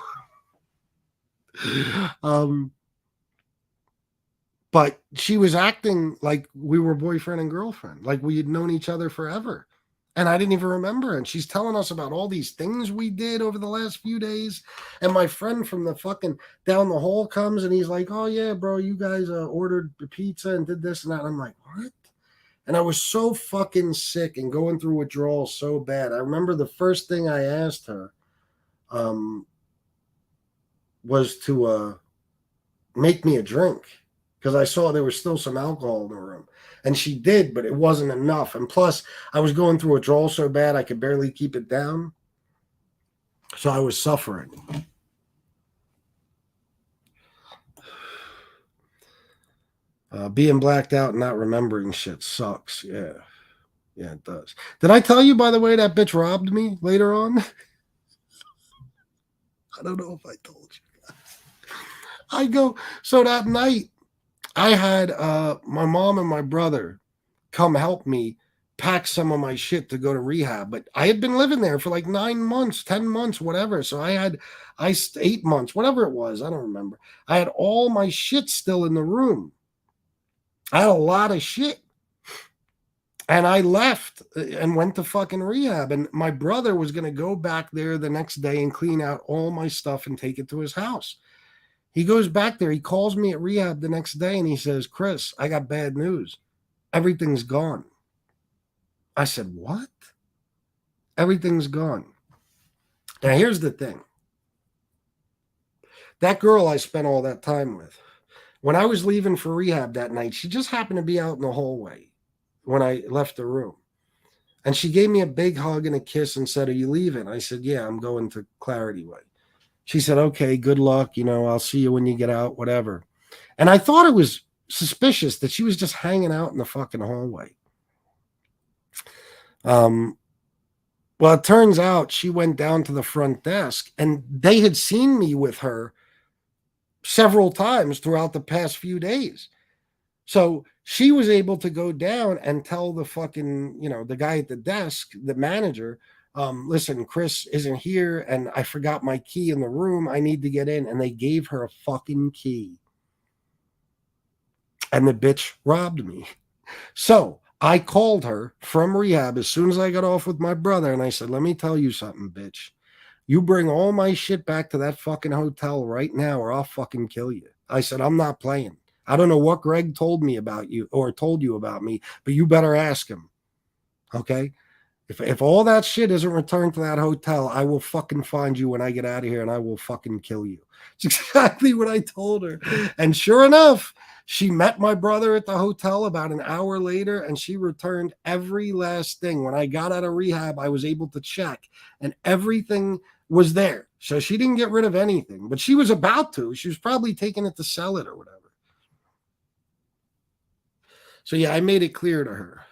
But she was acting like we were boyfriend and girlfriend, like we had known each other forever. And I didn't even remember. And she's telling us about all these things we did over the last few days. And my friend from the fucking down the hall comes and he's like, oh, yeah, bro, you guys ordered pizza and did this and that. And I'm like, what? And I was so fucking sick and going through withdrawal so bad. I remember the first thing I asked her was to make me a drink, because I saw there was still some alcohol in the room. And she did, but it wasn't enough. And plus, I was going through withdrawal so bad I could barely keep it down. So I was suffering. Being blacked out and not remembering shit sucks. Yeah. Yeah, it does. Did I tell you, by the way, that bitch robbed me later on? I don't know if I told you. So that night, I had my mom and my brother come help me pack some of my shit to go to rehab. But I had been living there for like 9 months, 10 months, whatever. So I had 8 months, whatever it was. I don't remember. I had all my shit still in the room. I had a lot of shit. And I left and went to fucking rehab. And my brother was going to go back there the next day and clean out all my stuff and take it to his house. He goes back there. He calls me at rehab the next day and he says, Chris, I got bad news. Everything's gone. I said, what? Everything's gone. Now, here's the thing. That girl I spent all that time with, when I was leaving for rehab that night, she just happened to be out in the hallway when I left the room. And she gave me a big hug and a kiss and said, are you leaving? I said, yeah, I'm going to Clarity Way. She said, okay, good luck. You know, I'll see you when you get out, whatever. And I thought it was suspicious that she was just hanging out in the fucking hallway. Well, it turns out she went down to the front desk and they had seen me with her several times throughout the past few days. So she was able to go down and tell the fucking, you know, the guy at the desk, the manager, listen, Chris isn't here and I forgot my key in the room. I need to get in. And they gave her a fucking key. And the bitch robbed me. So I called her from rehab as soon as I got off with my brother. And I said, let me tell you something, bitch. You bring all my shit back to that fucking hotel right now or I'll fucking kill you. I said, I'm not playing. I don't know what Greg told me about you or told you about me, but you better ask him. Okay? If all that shit isn't returned to that hotel, I will fucking find you when I get out of here and I will fucking kill you. It's exactly what I told her. And sure enough, she met my brother at the hotel about an hour later and she returned every last thing. When I got out of rehab, I was able to check and everything was there. So she didn't get rid of anything, but she was about to. She was probably taking it to sell it or whatever. So yeah, I made it clear to her.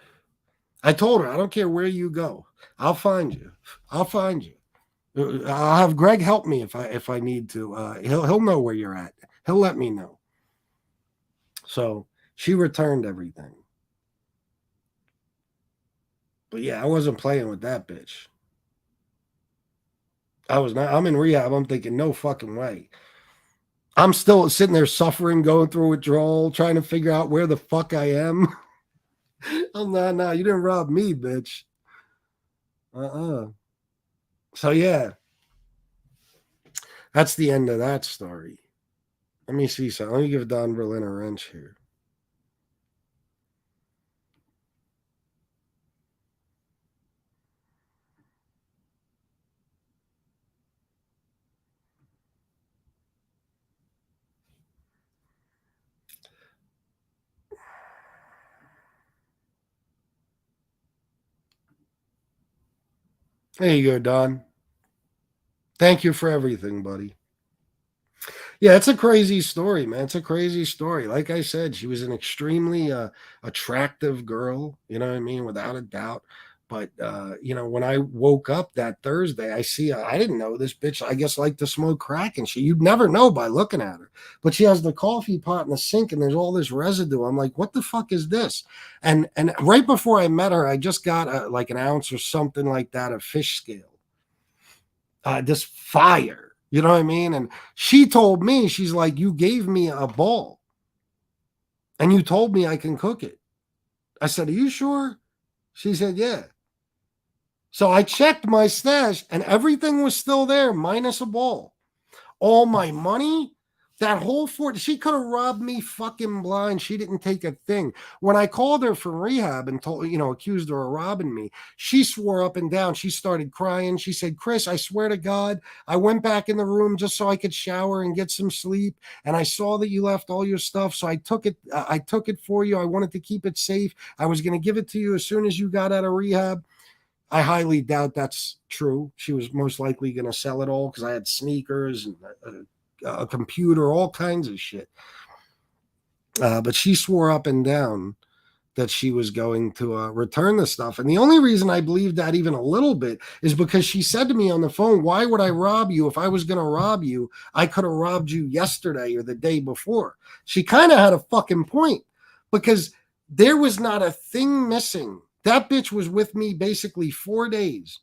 I told her, I don't care where you go. I'll find you. I'll find you. I'll have Greg help me if I need to. He'll know where you're at. He'll let me know. So she returned everything. But yeah, I wasn't playing with that bitch. I was not. I'm in rehab. I'm thinking, no fucking way. I'm still sitting there suffering, going through withdrawal, trying to figure out where the fuck I am. Oh, no, you didn't rob me, bitch. So, yeah, that's the end of that story. Let me see something. Let me give Don Berlin a wrench here. There you go, Don. Thank you for everything, buddy. Yeah, it's a crazy story, man. It's a crazy story. Like I said, she was an extremely attractive girl, you know what I mean, without a doubt. But when I woke up that Thursday, I didn't know this bitch, I guess, liked to smoke crack and shit. You'd never know by looking at her. But she has the coffee pot in the sink and there's all this residue. I'm like, what the fuck is this? And right before I met her, I just got like an ounce or something like that of fish scale. This fire. You know what I mean? And she told me, she's like, you gave me a ball and you told me I can cook it. I said, are you sure? She said, yeah. So I checked my stash and everything was still there, minus a ball. All my money, that whole she could have robbed me fucking blind. She didn't take a thing. When I called her from rehab and accused her of robbing me, she swore up and down. She started crying. She said, Chris, I swear to God, I went back in the room just so I could shower and get some sleep. And I saw that you left all your stuff. So I took it. I took it for you. I wanted to keep it safe. I was going to give it to you as soon as you got out of rehab. I highly doubt that's true. She was most likely going to sell it all because I had sneakers and a computer, all kinds of shit. But she swore up and down that she was going to return the stuff. And the only reason I believe that even a little bit is because she said to me on the phone, why would I rob you? If I was going to rob you, I could have robbed you yesterday or the day before. She kind of had a fucking point because there was not a thing missing. That bitch was with me basically 4 days.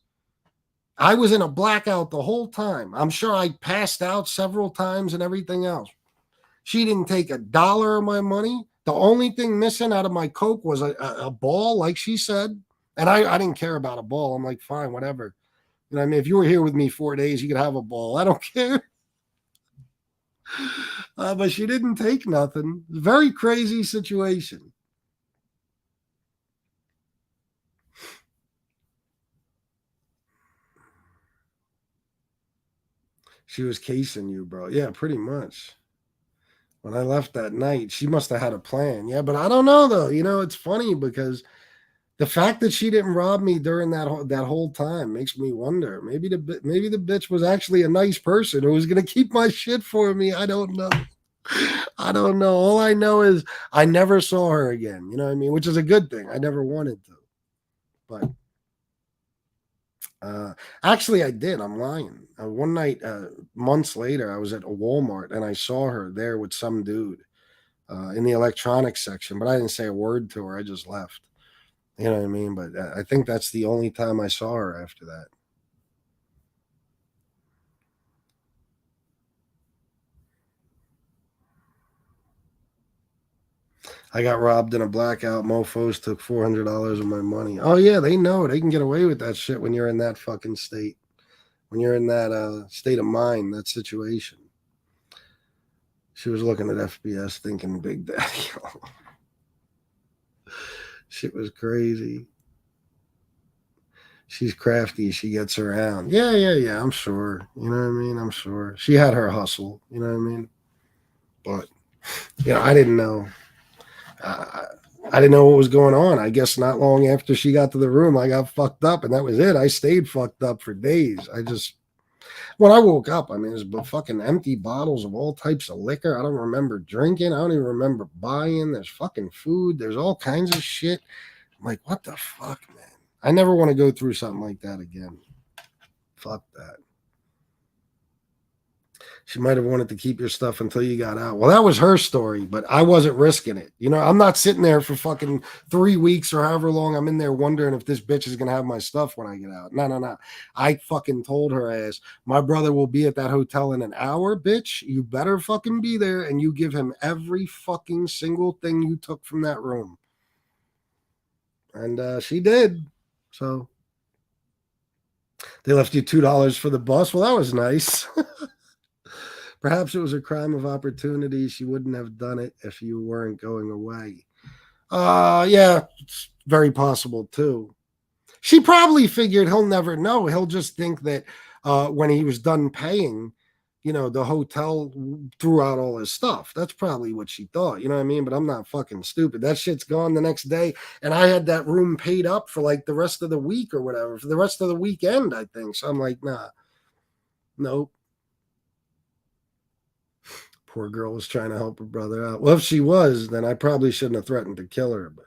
I was in a blackout the whole time. I'm sure I passed out several times and everything else. She didn't take $1 of my money. The only thing missing out of my Coke was a ball, like she said. And I didn't care about a ball. I'm like, fine, whatever. You know what I mean? If you were here with me 4 days, you could have a ball. I don't care. But she didn't take nothing. Very crazy situation. She was casing you, bro. Yeah, pretty much. When I left that night, she must have had a plan. Yeah, but I don't know though. It's funny because the fact that she didn't rob me during that whole time makes me wonder. Maybe the bitch was actually a nice person who was going to keep my shit for me. I don't know. I don't know. All I know is I never saw her again. You know what I mean? Which is a good thing. I never wanted to. But actually, I did. I'm lying. One night, months later, I was at a Walmart and I saw her there with some dude in the electronics section, but I didn't say a word to her. I just left. You know what I mean? But I think that's the only time I saw her after that. I got robbed in a blackout. Mofos took $400 of my money. Oh yeah, they know they can get away with that shit when you're in that fucking state. When you're in that state of mind, that situation. She was looking at FBS thinking Big Daddy. Shit was crazy. She's crafty. She gets around. Yeah. I'm sure. You know what I mean? I'm sure. She had her hustle. You know what I mean? But, I didn't know. I didn't know what was going on. I guess not long after she got to the room, I got fucked up, and that was it. I stayed fucked up for days. When I woke up, I mean, there's fucking empty bottles of all types of liquor. I don't remember drinking. I don't even remember buying. There's fucking food. There's all kinds of shit. I'm like, what the fuck, man? I never want to go through something like that again. Fuck that. She might have wanted to keep your stuff until you got out. Well, that was her story, but I wasn't risking it. You know, I'm not sitting there for fucking 3 weeks or however long I'm in there wondering if this bitch is going to have my stuff when I get out. No. I fucking told her ass, my brother will be at that hotel in an hour, bitch. You better fucking be there, and you give him every fucking single thing you took from that room. And she did. So they left you $2 for the bus. Well, that was nice. Perhaps it was a crime of opportunity. She wouldn't have done it if you weren't going away. Yeah, it's very possible too. She probably figured he'll never know. He'll just think that when he was done paying, you know, the hotel threw out all his stuff. That's probably what she thought. You know what I mean? But I'm not fucking stupid. That shit's gone the next day. And I had that room paid up for like the rest of the week or whatever, for the rest of the weekend, I think. So I'm like, nah, nope. Poor girl was trying to help her brother out. Well, if she was, then I probably shouldn't have threatened to kill her, but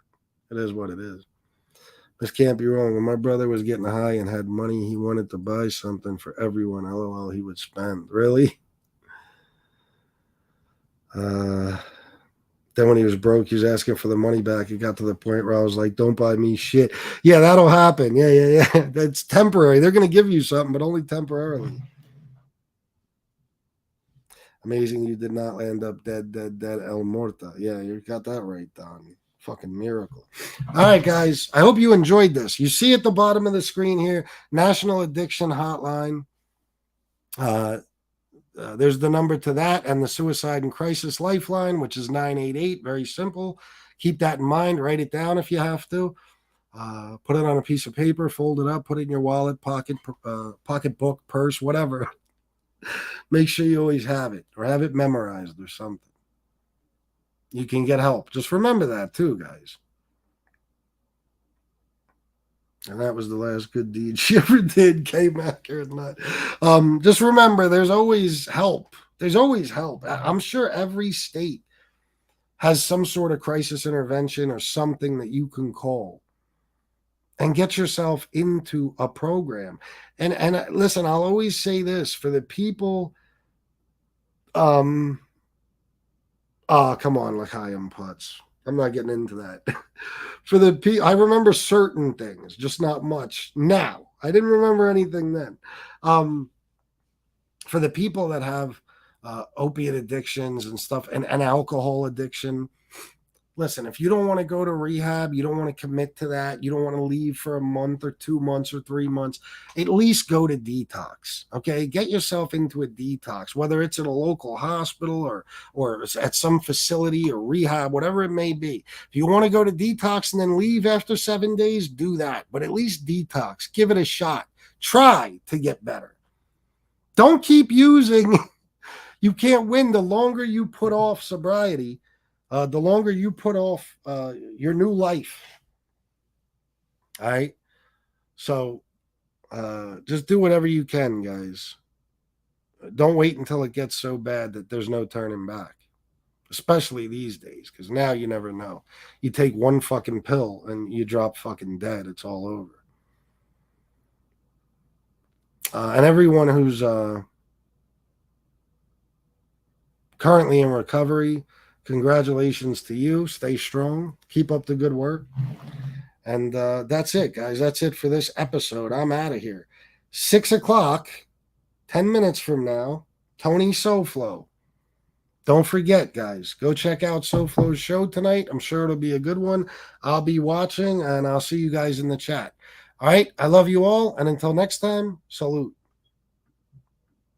it is what it is. This can't be wrong. When my brother was getting high and had money, he wanted to buy something for everyone. LOL, he would spend. Really? Then when he was broke, he was asking for the money back. It got to the point where I was like, don't buy me shit. Yeah, that'll happen. Yeah. That's temporary. They're going to give you something, but only temporarily. Amazing you did not end up dead, El Morta. Yeah, you got that right, Don. Fucking miracle. All right, guys. I hope you enjoyed this. You see at the bottom of the screen here, National Addiction Hotline. There's the number to that, and the Suicide and Crisis Lifeline, which is 988. Very simple. Keep that in mind. Write it down if you have to. Put it on a piece of paper, fold it up, put it in your wallet, pocketbook, purse, whatever. Make sure you always have it or have it memorized or something. You can get help. Just remember that too, guys. And that was the last good deed she ever did, K-Mac or not. Just remember, there's always help. There's always help. I'm sure every state has some sort of crisis intervention or something that you can call and get yourself into a program. And listen, I'll always say this for the people. Come on, L'chaim Putz. I'm not getting into that. For the people, I remember certain things, just not much now. I didn't remember anything then. For the people that have opiate addictions and stuff and alcohol addiction, listen, if you don't want to go to rehab, you don't want to commit to that, you don't want to leave for a month or 2 months or 3 months, at least go to detox, okay? Get yourself into a detox, whether it's at a local hospital or at some facility or rehab, whatever it may be. If you want to go to detox and then leave after 7 days, do that. But at least detox. Give it a shot. Try to get better. Don't keep using. You can't win. The longer you put off sobriety, the longer you put off your new life. All right. So just do whatever you can, guys. Don't wait until it gets so bad that there's no turning back, especially these days, because now you never know. You take one fucking pill and you drop fucking dead. It's all over. And everyone who's currently in recovery, congratulations to you. Stay strong. Keep up the good work. And that's it, guys. That's it for this episode. I'm out of here. 6 o'clock, 10 minutes from now, Tony SoFlo. Don't forget, guys, go check out SoFlo's show tonight. I'm sure it'll be a good one. I'll be watching, and I'll see you guys in the chat. All right. I love you all. And until next time, salute.